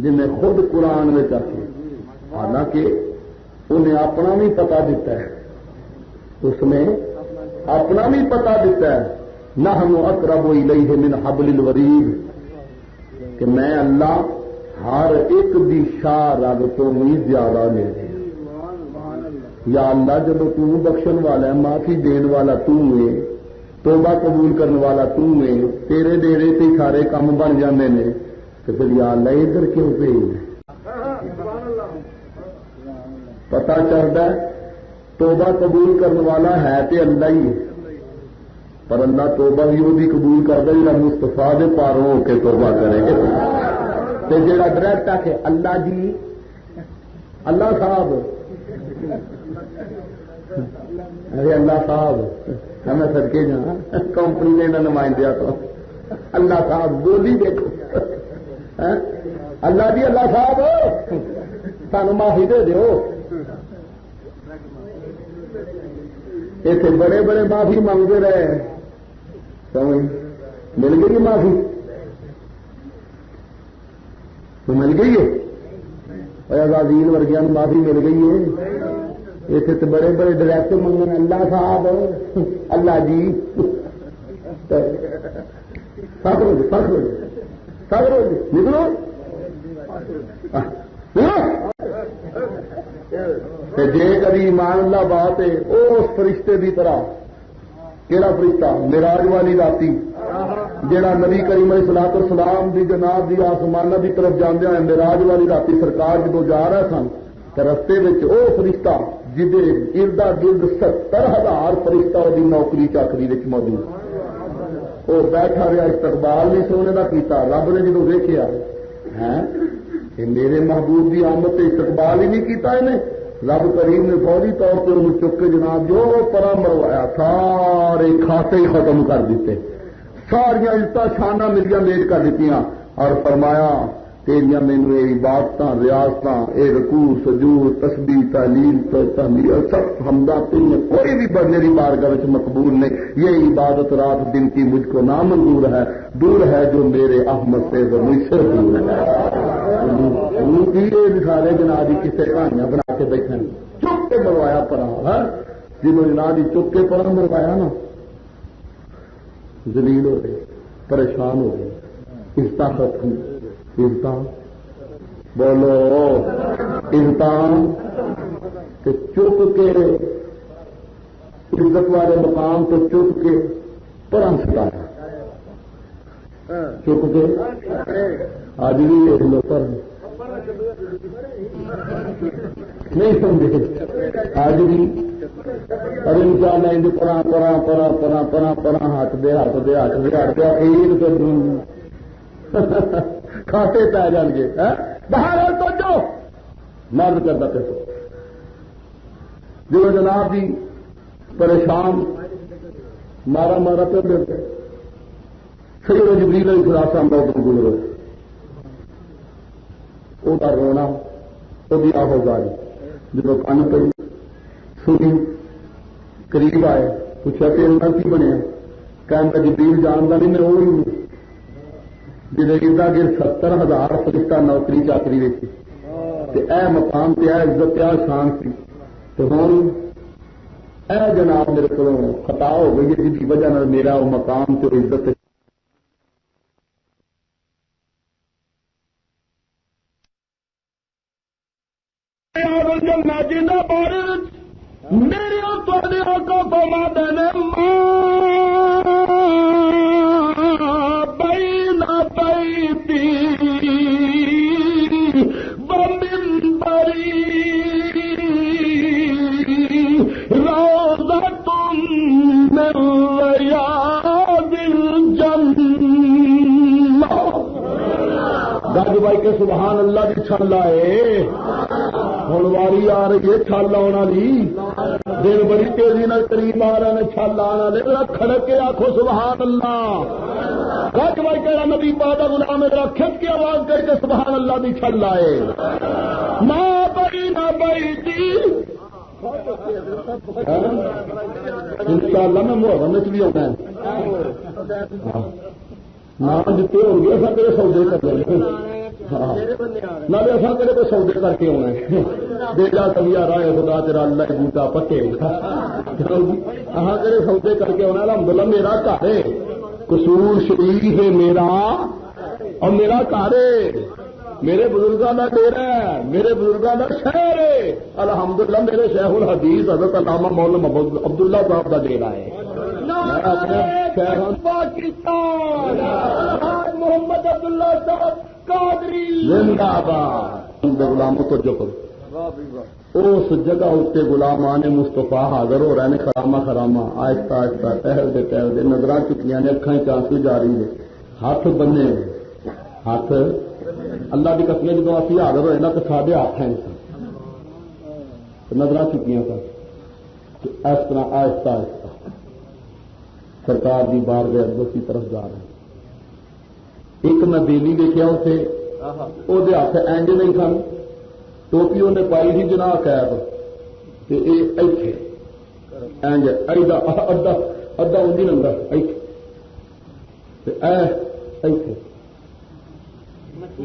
جنہیں خود قرآن میں رکھے. حالانکہ انہیں اپنا بھی پتا دیتا ہے اس نے اپنا بھی پتا دیتا ہے نحن اقرب الیہ من حبل الورید کہ میں اللہ ہر ایک دی شاہ رگ تو بھی زیادہ لے دے. یا اللہ جب تو بخشن والا ہے معافی دین والا تو ہے توبہ قبول کرنے والا تو ہے تیرے ڈیرے تے سارے کام بن جاندے نے تو پھر یا اللہ ادھر کیوں بھیج. پتا چلتا ہے توبہ قبول کرنے والا ہے تے اللہ ہی ہے پر اللہ توبہ بھی وہی قبول کرتا جا مستفا دے پاروں ہو کے توبہ کرے تے جڑا ڈائریکٹ آ کے اللہ جی اللہ صاحب ارے اللہ صاحب ہمیں سڑکے جانا کمپنی نے نہ نمائندیا تو اللہ صاحب بولی دیکھو اللہ جی اللہ صاحب سانو معافی دے دیو. اتنے بڑے بڑے معافی مانگتے رہے مل گئی معافی تو مل گئی ہے عزازیل ورگیا معافی مل گئی ہے اتنے تو بڑے بڑے ڈائریکٹ منگن اللہ صاحب اللہ جی سب روز نکلو جی کبھی ایمان اللہ بات ہے اس فرشتے کی طرح کہڑا فرشتہ معراج والی راتی جہاں نبی کریم علیہ الصلوۃ والسلام دی جناب دی آسمانہ دی طرف جاندے ہیں معراج والی راتی سرکار جدو جا رہے سن تو رستے میں وہ فرشتہ جہے اردا گرد 70,000 فرشتہ وہ نوکری چاکری موجود وہ بیٹھا رہا استقبال نہیں سونے کا کیتا رب نے جدو ویکھیا ہے میرے محبوب کی آمد سے استقبال ہی نہیں کیتا انہیں رب کریم نے فوری طور پر انہوں چک کے جناب جو پرا مروایا سارے کھاتے ہی ختم کر دیتے ساریا عزت شانہ میرا لیٹ کر دیتی اور فرمایا تیریاں مینو یہ عبادت ریاست یہ رکوع سجود تسبیح تعلیم تحلیل سب حمدہ تیریاں کوئی بھی میری بارگاہ میں مقبول نہیں یہ عبادت رات دن کی مجھ کو نامنظور ہے دور ہے جو میرے احمد سے مجھ سے دور ہے سارے جناب کسی کہانیاں بنا کے بیٹھے چپ کے مروایا پرا جنہوں جناب چپ کے پرا مروایا نا ذلیل ہو گئے پریشان ہو گئے بولو انسان چپ کے عزت والے مقام تو چپ کے پرا سٹایا چپ کے آج بھی ایک لو پر نہیں سمجھے آج بھی اور انسان پرا پرا پرا پرا پرا پرا ہاتھ دے کھاتے پی جان گے باہر تو جو مرد کرتا پیسہ جو جناب جی پریشان مارا مارا پہ سید جبریل علیہ السلام بہت گزرو وہ رونا وہ بھی آہو گاری جب کن پڑی سنی قریب آئے پوچھا کہ ان کا کی بنیا کہنا جبریل جانتا نہیں میں وہی ہوں جی اردا گرد 70,000 فرشتہ نوکری چاکری دیکھی اے مقام تے اے عزت اے شان سی تو ہوں اے جناب میرے کو خطا ہو گئی جس کی وجہ میرا وہ مقام تے عزت جنہ بارے میرے تھوڑے کو فرما دینے گج بھائی کے سبحان اللہ کی چھل آئے ہوں واری آ رہی ہے چھل آنے والی دن بڑی تیزی نال قریب آ رہے ہیں چھل آنے والے کھڑک کے آخو سبحان اللہ گج بھائی کہڑا نبی پاک دا غلام ہے کھچ کے آواز کر کے سبحان اللہ کی چھل آئے ماں بڑی نہ بڑی تھی انشاءاللہ میں محرم میں بھی آنا ہے نام جتے ہو گے اصل تیرے سودے کر لیں نالے اصل تیرے کو سودے کر کے آنا ہے دے جا کبھی آ رہا ہے خدا تیرا اللہ بوٹا پکے تیرے سودے کر کے آنا الحمدللہ میرا گھر ہے قصور شریف ہے میرا اور میرا گھر ہے میرے بزرگوں کا ڈیرا ہے میرے بزرگوں کا شہر ہے الحمدللہ میرے شیخ الحدیث حضرت علامہ مولانا عبداللہ صاحب کا ڈیرا ہے پاکستان محمد عبداللہ صاحب قادری زندہ باد غلاموں تو جو کرو اس جگہ اتنے غلامان مستفا حاضر ہو رہے ہیں خرامہ خرامہ آہستہ آہستہ ٹہلتے نظر چکیاں نے اکھاں چانسو جاری نے ہاتھ بنے ہاتھ اللہ کی قسمیں جب اسی حاضر ہوئے نا تو سارے ہاتھ ہیں نظر چکیاں سن اس طرح آہستہ آہستہ سرکار کی بار گئے اگوں کی طرف جا رہے ہیں ایک میں بیلی دیکھا اسے وہ ہاتھ اینج نہیں سن ٹوپی انہیں پائی تھی جناح قید اینج ادا انجی نمبر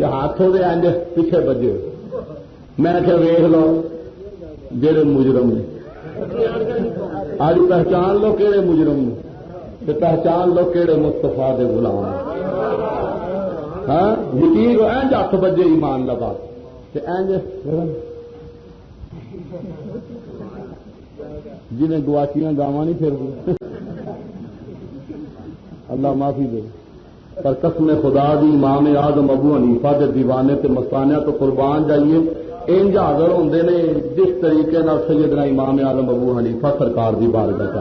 ہاتھوں دے انج پیچھے بجے میں کہ ویخ لو جڑے مجرم نے آج پہچان لو کہڑے مجرم نے پہچان لو کہڑے مستفا دے غلام ہاں یقین اینج ہاتھ بجے ایمان لگا اینج جنہیں گواچیاں گاواں نہیں پھر اللہ معافی دے پر قسم خدا دی امام اعظم ابو حنیفہ دے دیوانے تے مستانیاں تو قربان جائیے انج حاضر ہوندے نے جس طریقے نال سیدنا امام اعظم ابو حنیفہ سرکار دی بارگاہ چ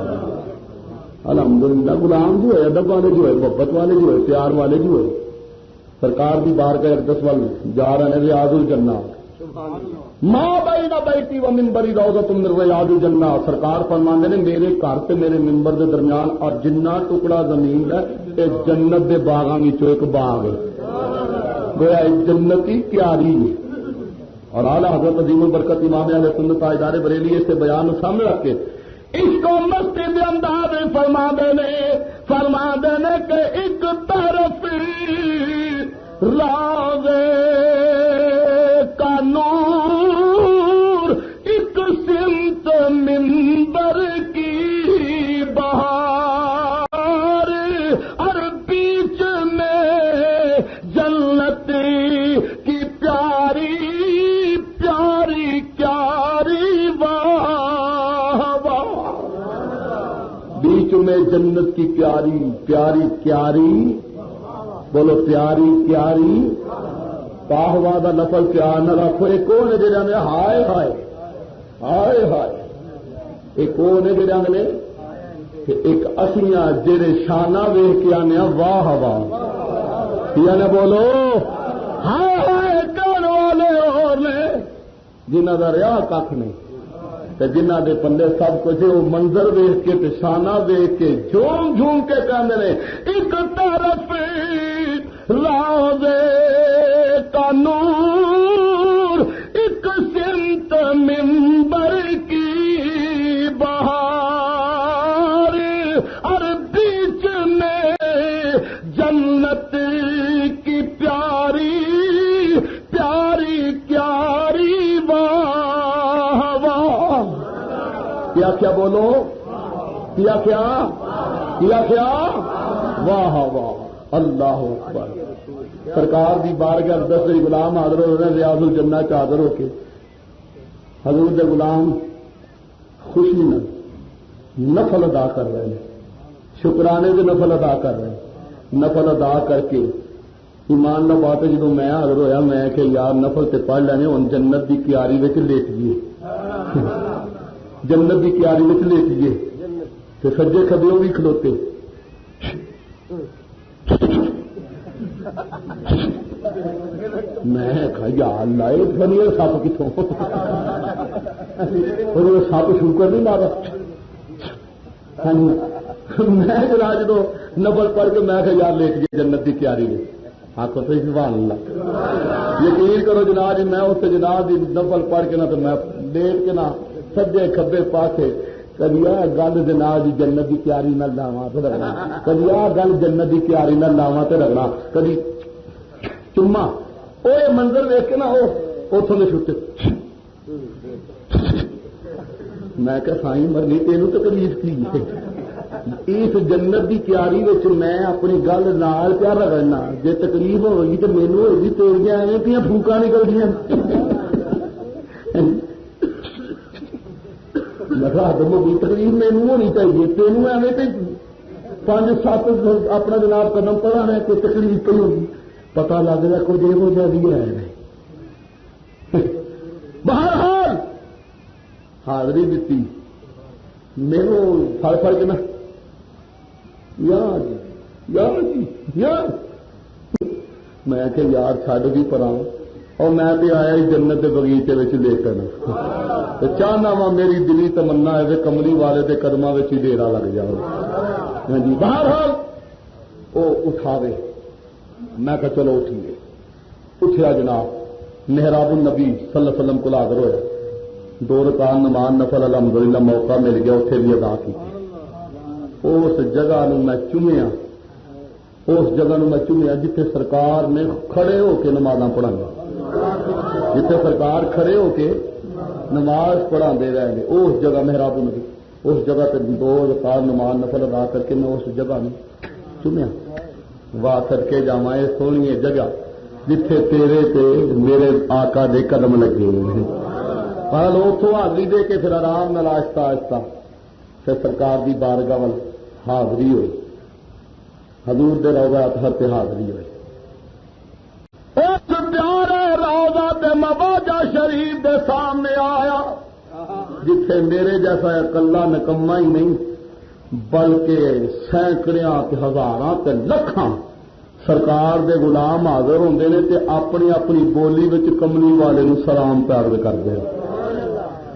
الحمدللہ غلام جو ہے ادب والے جو ہے محبت والے جو ہے پیار والے جو ہے سرکار دی بارگاہ اقدس وال جا رہے ہیں ریاض الجنہ ماں بین بیتی و منبری روضۃ من ریاض الجنہ سرکار فرماندے نے میرے گھر تے میرے منبر دے درمیان اور جنہ ٹکڑا زمین ہے اے جنت دے باغاں وچوں ایک باغ ہے گویا جنتی پیاری ہے اور اعلی حضرت عظیم البرکت امام اہل سنت تاجدار بریلی اس سے بیان سامنے رکھ کے اس کو مستی دے انداز فرما دینے کہ ایک طرف راز کا نور ایک سمت منبر کی بہار اور بیچ میں جنت کی پیاری پیاری پیاری بیچ میں جنت کی پیاری پیاری پیاری بولو پیاری پیاری پاہوا دا لفظ پیار نہ رکھو ایک کون ہے جڑے آنے ہائے ہائے ہائے ہائے ایک کون ہے جڑے آنے ایک اسیاں جڑے شانہ ویخ کے آنے واہ واہ نے بولو ہائے ہائے کون والے اور نے جنہ دا ریا کھ نہیں جنہ دے پلے سب کچھ وہ منظر ویخ کے شانہ ویخ کے جھوم جھوم کے کہتے ہیں ایک طرف راز کا نور ایک سمت منبر کی بہار اور بیچ میں جنت کی پیاری پیاری پیاری کیا کیا بولو کیا کیا واہ واہ اللہ اکبر سرکار دی بارگاہ دس غلام حاضر ہو رہے ہیں ریاض الجنہ چ حاضر ہو کے حضور دے غلام خوشی نہ نفل ادا کر رہے ہیں شکرانے دے نفل ادا کر رہے ہیں نفل ادا کر کے ایمان نہ بات ہے جدو میں حاضر ہویا میں کہ یار نفل تے پڑھ لینے ہن جنت دی کیاری وچ لیٹ جیے جنت کی کیاری میں لیٹ گئے تو سجے کبھی وہ بھی کھلوتے میں یار لائے بنی سپ کتوں اور وہ سپ شوکر نہیں مارا میں جدو نفل پڑھ کے میں یار لیٹ گئے جنت کی کیاری میں آخو تو سبحان اللہ یقین کرو جناب جی میں اس جناب کی نفل پڑھ کے نہ تو میں لیٹ کے نہ سجے کبے پاسے کبھی آ گل جناب کی جنت کی تیاری نہ لاوا تو رکھنا کبھی آ گل جنت کی تیاری نہ لاوا تو رکھنا کبھی چما وہ منظر دیکھ کے نا وہ اتوں نے چھٹے میں کہ سائی مرنی تینوں تکلیف کی اس جنت کی تیاری میں اپنی گل نال کیا رکھنا جی تکلیف ہوگی تو مینو ہوگی تیریاں ایویں پہ پھوکا نکل دیا مطلب تقریب مینو ہونی چاہیے تینوں ایویں پہ 5-7 اپنا جناب قدم پڑھانا ہے کہ تکلیف پہ ہوگی پتا لگ رہا کچھ یہ جی ہے بہرحال حاضری دیتی میرے پڑ پڑ کے نا یار میں کہ یار چڈ بھی پڑا اور میں بھی آیا جنت کے بغیچے لیٹن چاہنا وا میری دلی تمنا ہے کملی والے کے قدموں میں ہی ڈیرا لگ جائے ہاں جی بہرحال وہ اٹھاوے میں کہ چلو اٹھیے اٹھیا جناب محراب النبی صلی اللہ علیہ وسلم کو حاضر ہوا 2 رکعت نماز نفل الحمدللہ موقع مل گیا اتنے بھی ادا کی اس جگہ نو میں چومیا اس جگہ میں چنیا جتھے سرکار نے کھڑے ہو کے نمازاں پڑھائی، جتھے سرکار کھڑے ہو کے نماز پڑھا دے رہے ہیں اس جگہ محراب نبی، اس جگہ تے 2 رکعت نماز نفل ادا کر کے میں اس جگہ میں چنیا۔ واہ کر کے جاواں اے سونی جگہ جتھے تیرے تے میرے آقا دے قدم لگے ہوئے ہیں۔ پر اتوں حاضری دے کے پھر آرام نال آہستہ آہستہ پھر سرکار دی بارگاہ وال حاضری ہوئی، حضور دے روضہ اطہر تے حاضری ہوئی۔ اس پیارے روضہ تے مواجہ شریف دے سامنے آیا جتھے میرے جیسا اکلا نکما ہی نہیں بلکہ سینکڑیاں تے ہزاراں تے لکھاں سرکار دے غلام حاضر ہوندے نے تے اپنی اپنی بولی وچ کملی والے نو سلام پیار کردے ہیں۔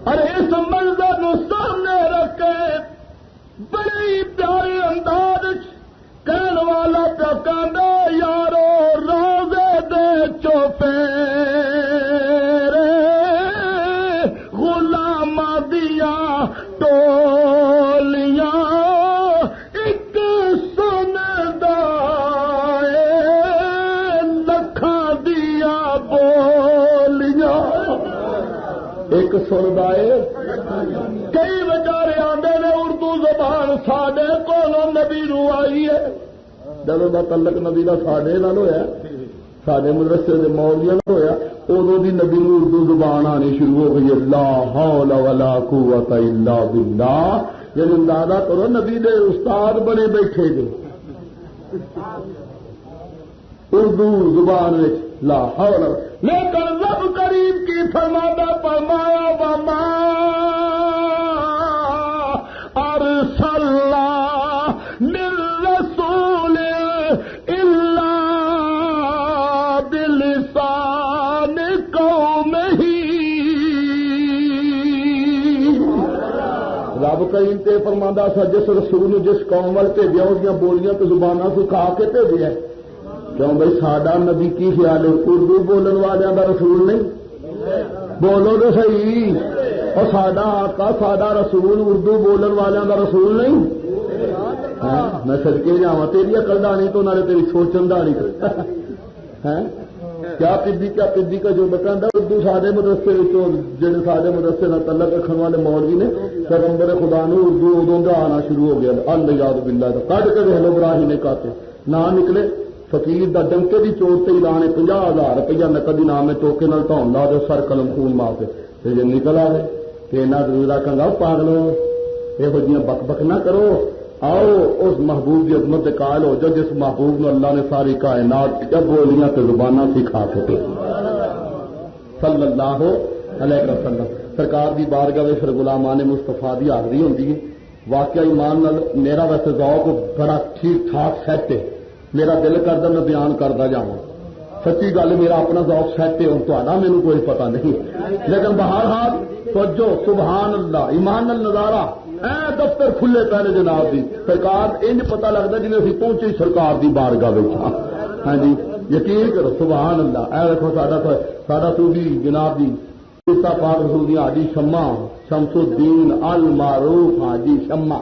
اور اس منظر نو سامنے رکھ کے بڑی پیارے انداز کہن والا پیا کہندا یارو روزے دے چوپیرے غلاماں دیاں ٹولیاں ایک سندا اے لکھاں دیاں بولیاں، ایک سندا اے۔ کئی بیچارے آندے نے اردو زبان ساڈے کولوں نبی نو آئی ہے، جب دا تعلق نبی دا ساڈے نال ہویا، ساڈے مدرسے دے مولویاں نال ہویا، ادوں دی نبی نو اردو زبان آنی شروع ہو گئی ہے۔ لا حول ولا قوت الا باللہ، یعنی اندازہ کرو نبی دے استاد بنے بیٹھے جے اردو زبان وچ لا حول، لیکن رب کریم کی فرمایا وما ارسلنا من رسول الا بلسان قومه، رب کریم تے فرمایا سا جس رسول نے جس قوم وال بھیجا اس دیاں بولیاں تے زباناں سکھا کے بھیجا ہے۔ کیوں بھائی ساڈا نبی کی خیال ہے اردو بولن والوں کا رسول نہیں؟ بولو تو صحیح، اور ساڈا آقا ساڈا رسول اردو بولن والوں کا رسول نہیں؟ میں صدقے جاواں تیری عقل دانی تو نالے تیری سوچن دانی کیا پدی کا جو بتانا اردو سارے مدرسے جڑے سارے مدرسے نال تعلق رکھنے والے مولوی نے پیغمبر خدا نو اردو ادوں کا آنا شروع ہو گیا الیاذ باللہ کا کڈ کے دیکھ لو براہی نے کاتے نہ نکلے فقیر دا ڈنکے دی چوٹ تے اعلان 50,000 روپیہ نقد انعام ٹوکے نال ٹھون لا دے سر قلم خون مار کے تے جے نکل آوے تے نہ ضرور آکھاں پاگلو یہو جیاں بک بک نہ کرو، آؤ اس محبوب کی عظمت کے قائل ہو جاؤ جس محبوب نے اللہ نے ساری کائنات جب بولیاں تے زباناں سکھا سکے صلی اللہ علیہ وسلم۔ سرکار دی بارگاہ وچ غلامان مصطفیٰ دی حاضری ہوندی ہے۔ واقعہ ایمان نال میرا ویسے ذوق بڑا ٹھیک ٹھاک سیٹ ہے، میرا دل کردا میں بیان کردا جاواں، سچی گل میرا اپنا ذوق سیٹ ہے، تہاڈا مینوں کوئی پتہ نہیں، لیکن بہرحال توجہ سبحان اللہ ایمان نال نظارہ دفتر کھلے پہلے جناب دی سرکار انج پتہ لگتا جی اسی پہنچے سرکار دی بارگاہ بیٹھا۔ ہاں جی یقین کرو سبحان اللہ، اے دیکھو ساڈا صوفی جناب دی پتا پاک رسول دی حاجی شمع شمس الدین المعروف حاجی شمع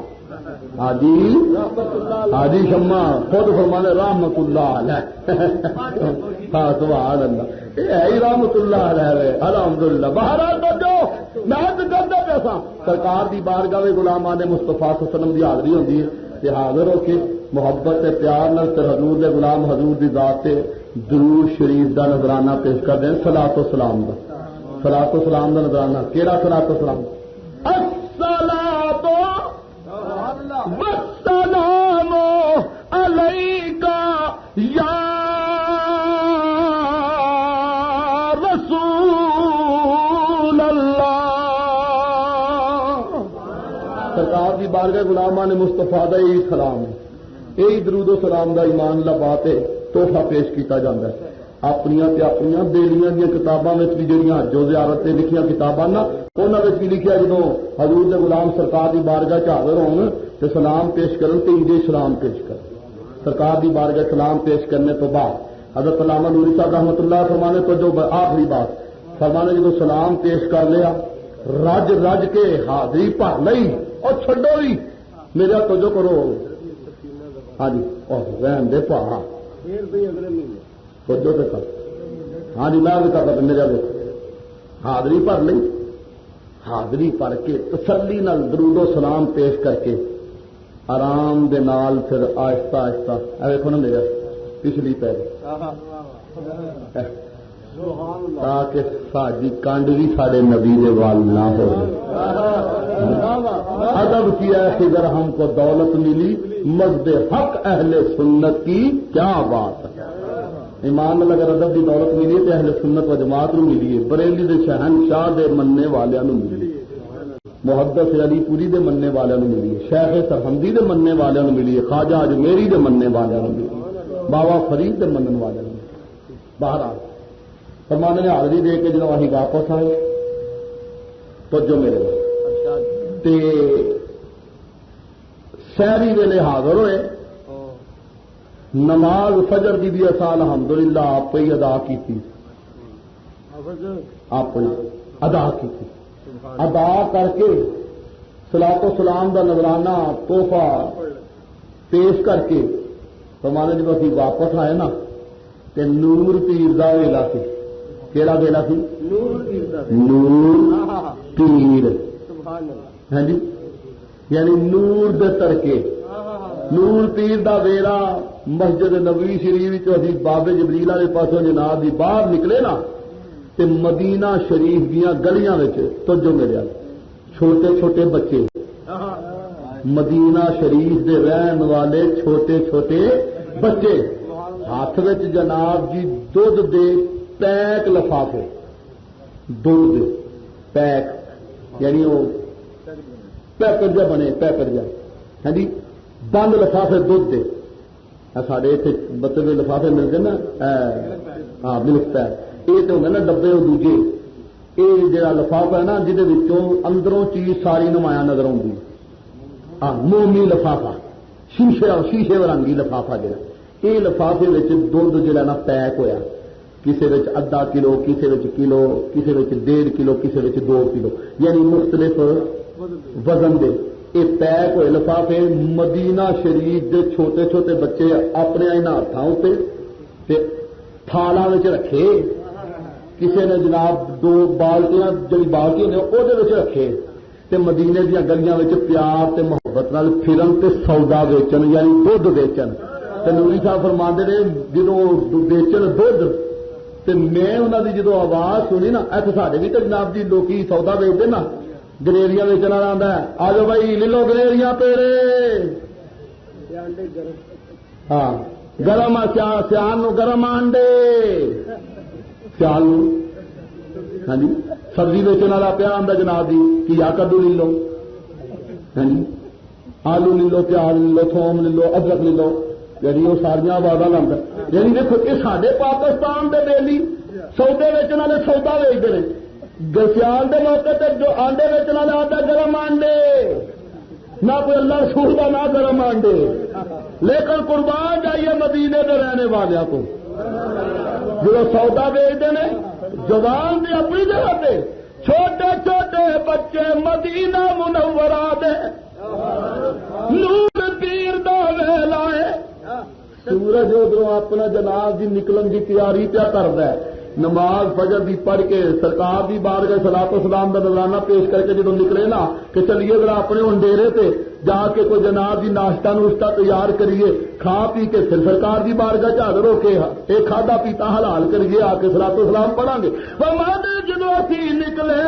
حاجی شمع خود فرمانے رحمت اللہ علیہ ہاں سبحان اللہ یہ رحمت اللہ علیہ الحمدللہ۔ بہرحال بچو میں کرتا پیسہ سرکار دی بارگاہ غلامان مصطفیٰ صلی اللہ علیہ وسلم دی حاضری ہوندی ہے تے حاضر ہو کے محبت تے پیار نال حضور دے غلام حضور دی ذات تے درود شریف دا نذرانہ پیش کر دیں، صلاۃ و سلام دا نذرانہ۔ کیڑا صلاۃ و سلام؟ الصلاۃ والسلام علیک یا سرکار دی بارگاہ غلامان مصطفیٰ دا یہی سلام ہے، یہی درود و سلام دا ایمان اللہ بات ہے تحفہ پیش کیتا جاتا ہے۔ اپنیاں بیلیاں دیا کتاباں میں بھی جہاں حج و زیارت سے لکھیاں کتاباں نا انہاں وچ بھی لکھیا جدوں حضور دے غلام سرکار دی بارگاہ چ حاضر ہون تے سلام پیش کرن تے انجے سلام پیش کرن۔ سرکار دی بارگاہ سلام پیش کرنے تو بعد حضرت علامہ نوری صاحب رحمۃ اللہ فرمانے تو جو آخری بات فرمانے جدوں سلام پیش کر لیا رج کے حاضری بھر لئی اور چھڈو ہی میرا توجہ کرو، ہاں جی اور رہن دے پا جو کر ہاں جی میں بھی کرتا میرا دیکھو حاضری بھر لی حاضری پڑھ کے تسلی نال درود و سلام پیش کر کے آرام دے نال پھر آہستہ آہستہ دیکھو نا میرا پچھلی پیر تاکہ ساری کنڈ بھی سارے نبی دے وال نہ ہو ادب کیا ہے اگر ہم کو دولت ملی مجد حق اہل سنت کی کیا بات ہے ایمان اگر ادب کی دولت ملی ہے تو اہل سنت و جماعت نو ملی ہے بریلی دے شہنشاہ دے مننے والوں نو ملی محدث علی پوری دے مننے والوں نو ملی ہے شیخ سرہندی دے مننے والوں نو ملی ہے خواجہ اجمیری دے مننے والوں نو ملی ہے بابا فرید دے منن والوں نو بہرحال فرمانے نے حاضری دے کے جب اہی واپس آئے تو جو میرے تے سحری ویلے حاضر ہوئے نماز فجر کی بھی اصا الحمدللہ آپ ہی ادا کی آپ ادا کی ادا کر کے صلاۃ و سلام کا نذرانہ تحفہ پیش کر کے فرمانے جب اسی واپس آئے نا تے نور پیر دا ویلا سی کیڑا ویلا سی نور پیر ہاں جی یعنی نور دے تڑکے نور پیر دا ویلا مسجد نبوی شریف اسی بابے جبریل والے پاسوں جناب دی باہر نکلے نا تے مدینہ شریف دیاں گلیاں وچ توجہ میرے چھوٹے چھوٹے بچے مدینہ شریف دے رہن والے چھوٹے چھوٹے بچے ہاتھ وچ جناب جی دودھ دے پیک لفافے دودھ دے پیک یعنی وہ پیکر جا بنے پیکر جا ہاں جی بند لفافے دودھ دے سارے اتنے مطلب لفافے ملتے نا ہاں ملک پیک یہ تو ہونا نا ڈبے وہ دوجے یہ جڑا لفافہ ہے نا جہد اندروں چیز ساری نمایاں نظر آؤں ہاں مومی لفافہ شیشے ورنگی لفافہ جڑا یہ لفافے دودھ جڑا نا پیک ہویا کسی ادھا کلو کسی کلو کسی 1.5 کلو کسی 2 کلو یعنی مختلف وزن دے یہ پیک ہوئے لفافے مدینہ شریف دے چھوٹے چھوٹے بچے اپنے ہاتھوں سے تھالا رکھے کسی نے جناب 2 بالٹیاں جی بالٹیاں نے وہ رکھے تے مدینے دیا گلیاں پیار تے محبت نال پھرن تے سودا ویچن یعنی دودھ ویچن تے نوری صاحب فرماندے نے جدوں ویچن دودھ تے میں انہوں دی جدوں آواز سنی نا ایتھے ساڈے بھی تے جناب جی لوکی سودا ویچتے نا گلیریاں ویچن والا آندا ہے آ جاؤ بھائی لے لو گلیریاں پیڑے ہاں گرم سیال نو گرم آنڈے سیال نو ہاں جی سبزی ویچن والا پیا آندا جناب جی کہ یا کدو لے لو ہاں جی آلو لے لو پیاز لے لو تھوم لے لو ادرک لے لو یعنی وہ ساریا آوازاں لانا یعنی دیکھو یہ سارے پاکستان دے بیلی سودے ویچن والے سودا ویچتے ہیں سیال دے موقع تے جو آنڈے ویچن والا آتا گرم آنڈے نہ کوئی اللہ رسول کا نہ گرم آنڈے لیکن قربان جائیے مدینے دے رہنے والوں کو جو سودا ویچتے ہیں زبان دی اپنی جگہ پہ چھوٹے چھوٹے بچے مدینہ منورہ دے نور پیر دا ویلا ہے سورج ادھر اپنا جناب جی نکلن کی تیاری پیا کرتا ہے نماز فجر دی پڑھ کے سرکار دی بارگاہ صلاۃ و سلام دا نذرانہ پیش کر کے جدوں نکلے نا کہ چلیے ذرا اپنے ہن ڈیرے تے جا کے کوئی جناب جی ناشتہ نوشتہ تیار کریے کھا پی کے پھر سرکار دی بارگاہ حاضر ہو کے ایک کھادا پیتا حلال کریے آ کے صلاۃ و سلام پڑھاں گے فرماتے جدوں اسی نکلے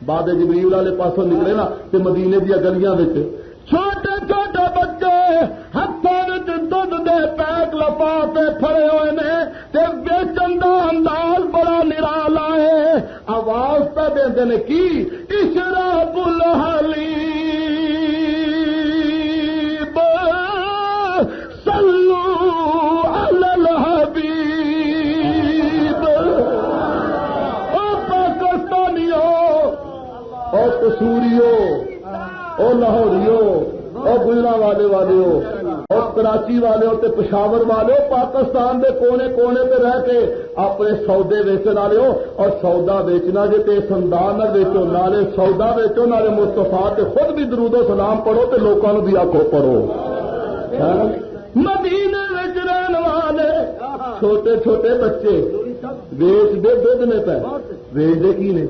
بعد جبریل والے پاسوں نکلے نا تے مدینے دی گلیاں وچ چھوٹے چھوٹے بچے ہاتھوں دودھ دے پیک لفافے پھڑے ہوئے نے تے بیچن دا انداز بڑا نرالا ہے آواز پہ دیندے نے کی اشراق الحلیب صلو علی الحبیب او پاکستانیو او قصوریو او لاہوریو او گجرا والے اور کراچی والے تے پشاور والے پاکستان دے کونے کونے پہ رہ کے اپنے سودے ویچن والے ہو اور سودا ویچنا جے تے سندان نہ ویچو نالے سودا ویچو نالے مصطفیٰ تے خود بھی درود و سلام پڑھو تے لوکاں نوں بھی آکھو پڑھو مدینے وچ رہن والے چھوٹے چھوٹے بچے ویچ دے دھد نے پہ ویچ دے کی نے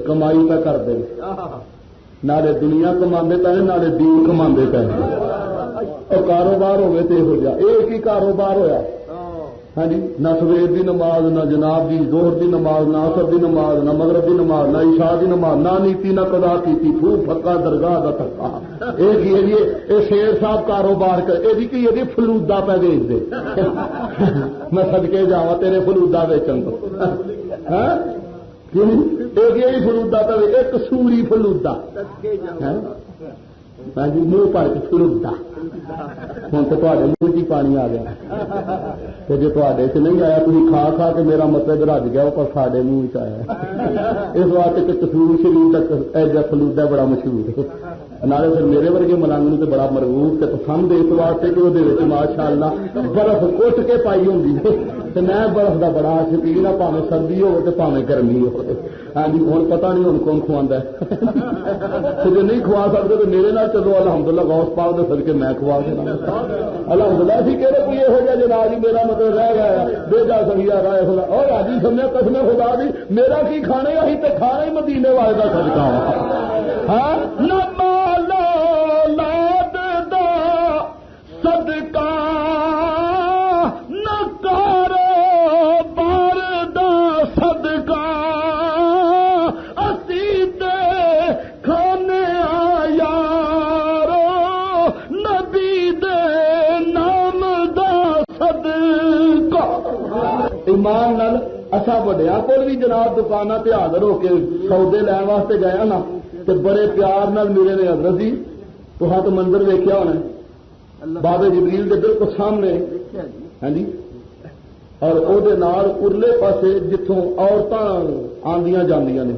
کمائی پہ کرتے نالے دنیا کما پہ نالے دین کما پہ اور کاروبار ہوئے تو یہ جا ایک ہی کاروبار ہویا ہاں جی نہ سویر دی نماز نہ جناب دی زہر دی نماز نہ عصر دی نماز نہ مغرب دی نماز نہ عشاء دی نماز نہ نیتی نہ قضا کیتی پھو پھکا درگاہ دا تھکا ایک یہ شیر صاحب کاروبار کر یہ فلودا پہ بیچ دے میں صدقے جاواں تیرے فلودا بیچن تو ایک یہی فلودا پہ ایک سوری فلودا جی منہ پڑ کے فلودا ہوں تو منہ چ پانی آ گیا جی تے نہیں آیا تھی کھا کھا کے میرا مطلب رج گیا پر سارے منہ چ آیا اس واسطے کہ کسور شریف ایجا فلودا بڑا مشہور ہے نالے پھر میرے ورگے ملنگ تو بڑا مرغوب تے پسند اس واسطے کہ وہ ماشاء اللہ برف کٹ کے پائی ہوں میں برف کا بڑا شکین ہوں پاویں سردی ہو پاویں گرمی ہو ہاں جی ہوں پتا نہیں ہوں کون کھوا جی نہیں کھوا سکتے تو میرے نال چلو الحمدللہ غوث پاک دے صدقے میں کھوا دینا الحمدللہ اسی کہڑے کوئی یہو جہا جناب جی میرا مطلب رہ گیا بے جا سکیا رائے خدا اور آجی سمجھے قسم خدا دی میرا کی کھانے اہی تے کھانا ہی مدینے والے کا صدقہ ہاں نہ مال اولاد دا صدقہ نہ کاروبار دا صدقہ اسی تے کھانے ایمان نال اصا وڈیا کول بھی جناب دکانوں تے حاضر ہو کے سودے لین واسطے گیا نا تو بڑے پیار نال ملے نے حضرت جی تو ہاں تو منظر ویکیا ہونا بابے جبریل دے بالکل سامنے ہاں جی اور او دے نال ارلے پاسے جتوں عورتاں آندیاں جاندیاں نے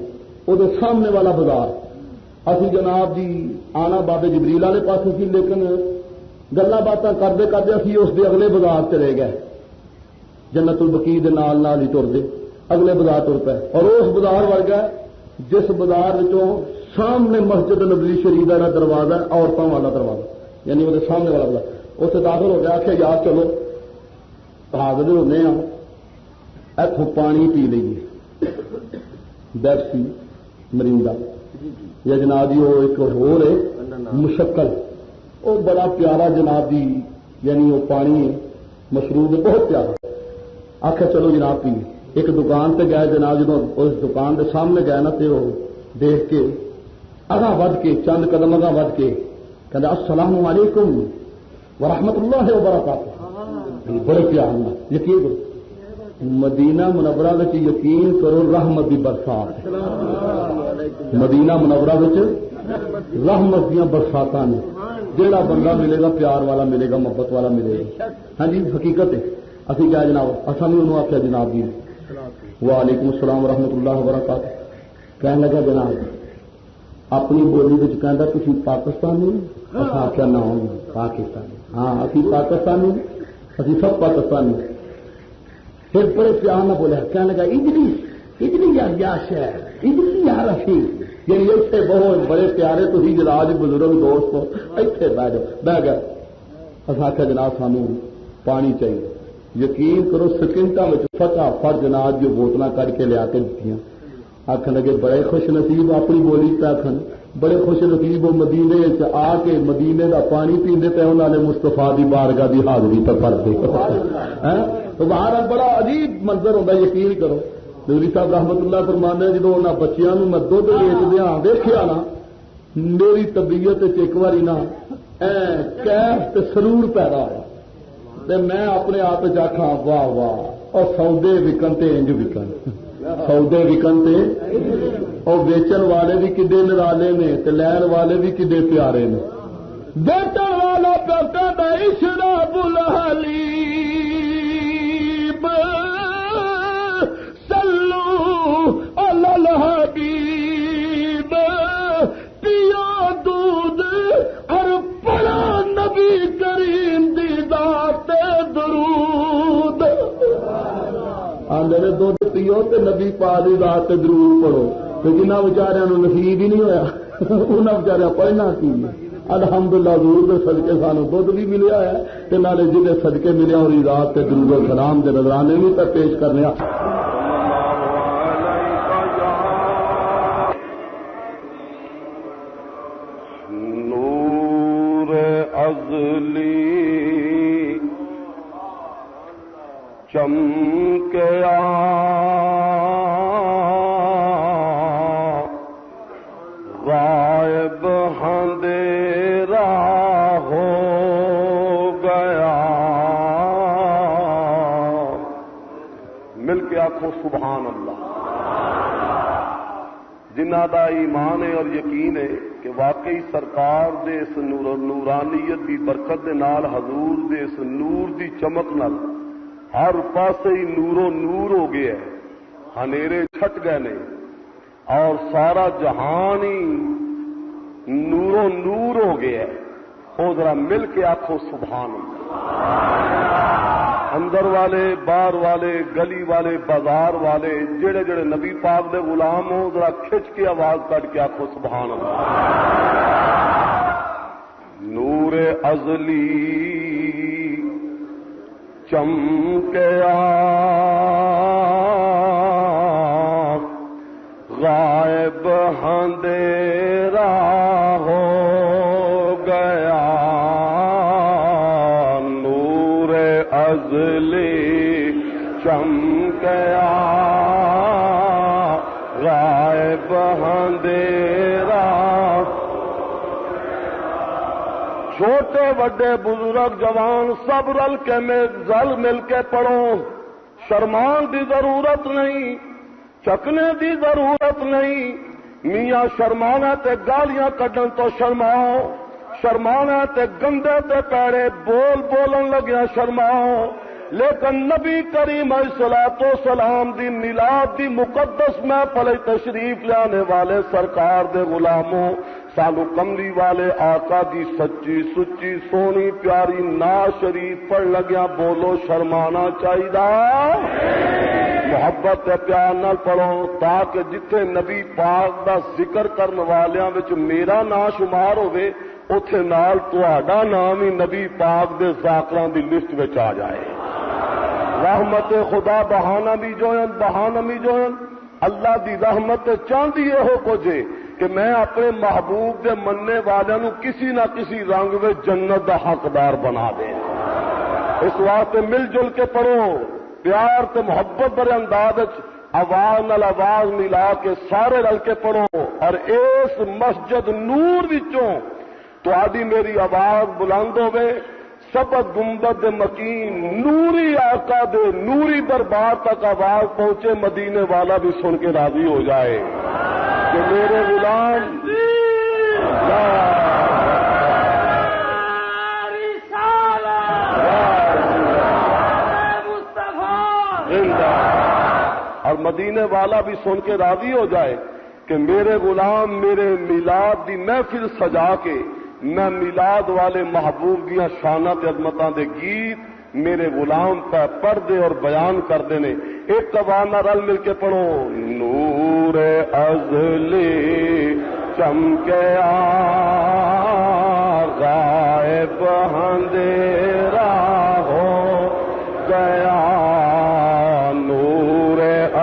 او دے سامنے والا بازار اسی جناب جی آنا بابے جبریل والے پاسے سی لیکن گلاں باتاں کرتے کرتے اسی اس دے اگلے بازار چلے گئے جنت البقیع دے نال نال ہی ٹر دے اگلے بازار ٹر پے اور اس بازار وڑ گیا جس بازار سامنے مسجد نبوی شریف کا دروازہ ہے عورتوں والا دروازہ یعنی وہ سامنے والا بازار اسے داخل ہو گیا آخیا یار چلو حاضر ہونے اتوں پانی پی لیے بیپسی مریندا یا جناب جی وہ ایک ہو مشکل وہ بڑا پیارا جناب جی یعنی وہ پانی ہے مشروب ہے بہت پیارا آخر چلو جناب پی ایک دکان پہ گیا جناب جدو اس دکان کے سامنے گیا نا تو دیکھ کے اگاں ود کے چند قدم اگاں ود کے کہ السلام علیکم ورحمۃ اللہ وبرکاتہ بڑے پیار یقین کرو مدینہ منورہ وچ یقین کرو رحمت دی برسات مدینہ منورہ وچ رحمت دیا برساتاں نے جہاں بندہ ملے گا پیار والا ملے گا محبت والا ملے گا ہاں جی حقیقت ہے اسی کیا جناب اصل بھی انہوں آخیا جناب جی وعلیکم السلام ورحمۃ اللہ وبرکاتہ کہنے لگا جناب اپنی بولی میں کہہ تھی پاکستانی آخیا نہ ہو پاکستانی ہاں اسی پاکستانی اسی سب پاکستانی پھر بڑے پیار نہ بولے کہنے لگا اجلی یا شہر اجلی یا رفیق یعنی اتنے بہت بڑے پیارے تھی جناب بزرگ دوست اتنے بہ گئے اصل آخیا جناب سانو پانی چاہیے یقین کرو سکنٹا میں فٹافٹ جناب جو بوتل کٹ کے لیا کے دیتی آخر لگے بڑے خوش نصیب اپنی بولی پہ آخر بڑے خوش نصیب وہ مدینے آ کے مدینے کا پانی پیندے پہ انہوں نے مستفا دی بارگاہ دی حاضری پر پڑتے تو باہر بڑا عجیب منظر ہوتا یقین کرو نوری صاحب رحمت اللہ فرمانے جدو انہوں بچیاں میں دھد ویچدیا دیکھا نا میری طبیعت ایک باری نا کیف تے سرور پیدا ہوا میں اپنے آپ آخا واہ واہ اور سودے وکن تے انج وکن سودے وکن تے اور ویچن والے بھی کڈے نرالے نے تے لین والے بھی کڈے پیارے نے ویچن والا پتا اشراب الحلیب سلو علی الحبیب پیا دودھ اور پڑا نبی کریم دی ذات درود آدھے دودھ پیو تے نبی پاک دی ذات درود پڑھو تو جنہ بچاروں نصیب ہی نہیں ہویا انہاں بچارے پڑھنا کی الحمدللہ حضور دے صدقے سانو دودھ بھی ملیا ہے تے نالے جہے صدقے ملیا اور رات تے درود و سلام دے نذرانے بھی تے پیش کرنے نور ازلی چمکیا غائب اندھیرا ہو گیا. مل کے آخو سبحان اللہ. جنہ دا ایمان ہے اور یقین ہے کہ واقعی سرکار دے اس نورانیت دی برکت دے نال حضور دے اس نور دی چمک نال ہر پاسے ہی نور و نور ہو گیا ہے, ہنیرے چھٹ گئے نے اور سارا جہان ہی نور و نور ہو گیا ہے. او ذرا مل کے آخو سبحان اللہ. اندر والے, باہر والے, گلی والے, بازار والے, جڑے جڑے نبی پاک دے غلام ہو ذرا کھچ کے آواز کٹ کے آخو سبحان اللہ. نور ازلی چمکیا غائب اندھیرا ہو گیا. نور ازلی چمکیا غائب اندھیرا. چھوٹے بڑے بزرگ جوان سب رل کے مل کے پڑھو. شرمان دی ضرورت نہیں, چکنے دی ضرورت نہیں. میاں شرمانا تے گالیاں کڈن تو شرماؤ, شرمانا تے گندے تے پیڑے بولن لگیا شرماؤ. لیکن نبی کریم علیہ السلام دی میلاد دی مقدس محفل تشریف لانے والے سرکار دے غلاموں, سانو کملی والے آقا دی سچی سچی سونی پیاری نعت شریف پڑھ لگیا بولو شرمانا چاہیے. محبت تے پیار نال پڑھو تاکہ جتھے نبی پاک دا ذکر کرن والیاں وچ میرا نام شمار ہوے اوتھے نال تہاڈا نام ہی نبی پاک دے ذاکراں دی لسٹ وچ آ جائے. رحمت خدا بہانہ بھی جوئن اللہ دی رحمت چاہتی یہ کچھ کہ میں اپنے محبوب دے مننے والوں کسی نہ کسی رنگ میں جنت دا حقدار بنا دے. اس واسطے مل جل کے پڑھو, پیار تے محبت بڑے انداز آواز نال آواز ملا کے سارے رل کے پڑھو. اور اس مسجد نور وچوں تہاڈی میری آواز بلند ہوے, سبق گنبد مکین نوری آقا دے نوری دربار تک آواز پہنچے, مدینے والا بھی سن کے راضی ہو جائے کہ میرے غلام اور مدینے والا بھی سن کے راضی ہو جائے کہ میرے غلام میرے میلاد دی محفل سجا کے میں میلاد والے محبوب دیا شانت عظمتاں دے گیت میرے غلام پہ پڑھدے اور بیان کردے نے. ایک قوانہ رل مل کے پڑھو. نور ازلی چمکیا غائب اندھیرا ہو گیا. نور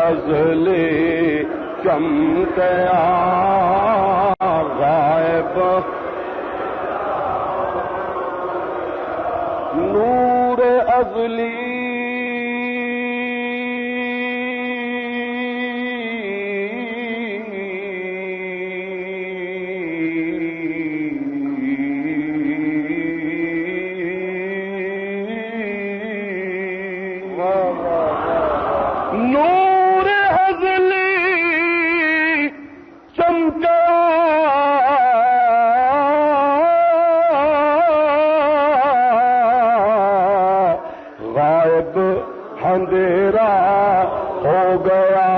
ازلی چمکیا غائب نور ازلی نور ازلی چمکا اندھیرا ہو گیا.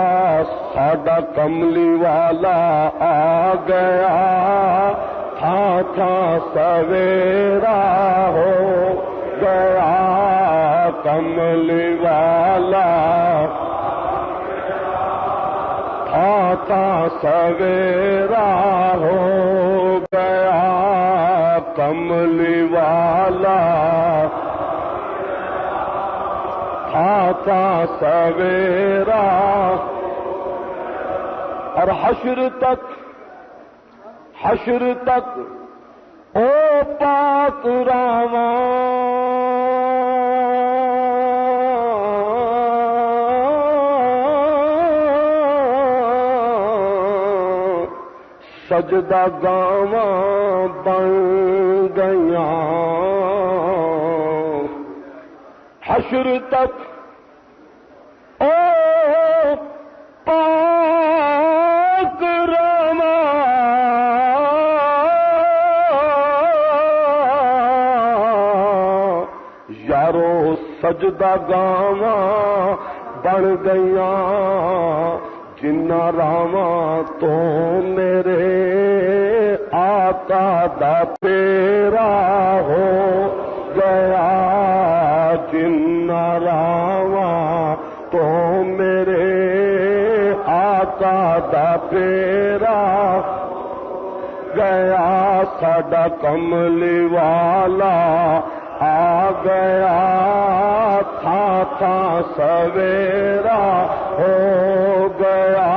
ساڈا کملی والا آ گیا, تھاں تھاں سویرا ہو گیا. کملی والا تھاں تھاں سویرا ہو گیا. کملی والا تھا سویرا، اور حشر تک او پاک راواں سجدہ گاواں بن گیاں، حشر تک او پاک راواں یارو سجدہ گاواں بن گیاں، جنہ راواں تو میرے آقا دا پیرا ہو گیا، جنہ راواں تو میرے آقا دا پیرا گیا، ساڈا کملی والا آ گیا، تھا سویرا ہو گیا،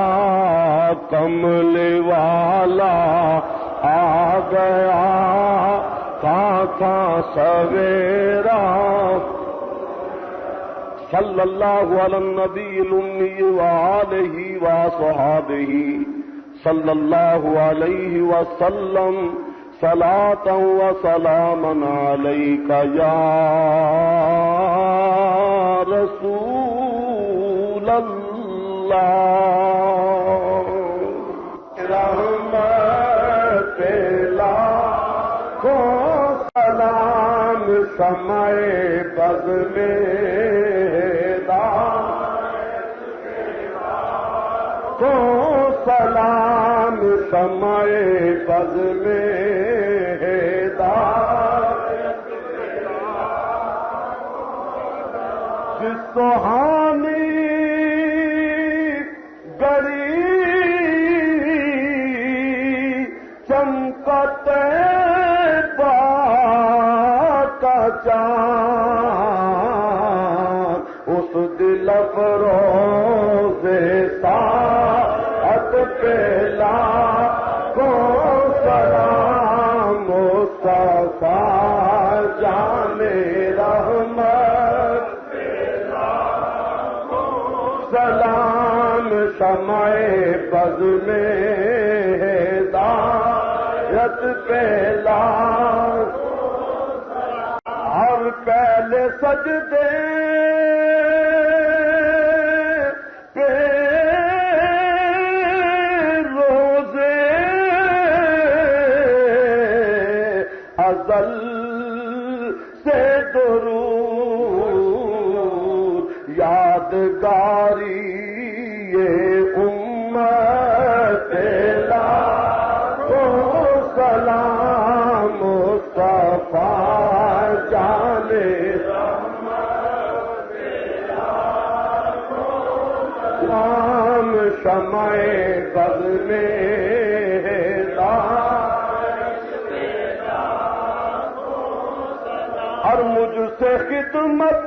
کملی والا آ گیا، تھا سویرا۔ صلی اللہ علی النبی الامی وآلہ وصحابہ صلی اللہ علیہ وسلم، صلاۃ و سلاما علیک یا رسول اللہ، رحمت لاکھوں سلام شمع بز میں کو سلام شمع بز میں جس سہانی گری چمکتے کا چاند، اس دل افروز ساعت پہ لاکھوں سلام، مصطفیٰ جان رحمت سلام شمع بز میں ہدایت پہ ہر پہلے سجدے پہ روزے ازل سے درود یادگاری یہ امت لاکھوں سلام، مصطفیٰ جان سلام شمع بز میں اور مجھ سے خدمت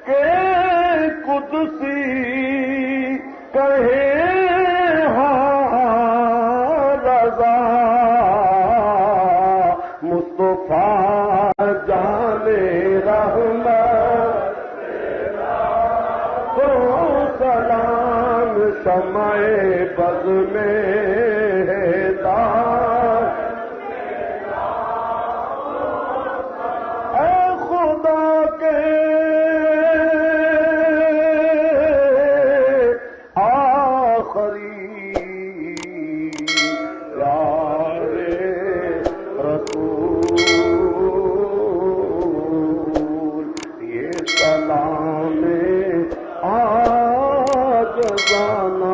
کے قدسی کہے ہاں رضا، مصطفیٰ جان رحمت کو سلام شمع بز میں سلام آج زانا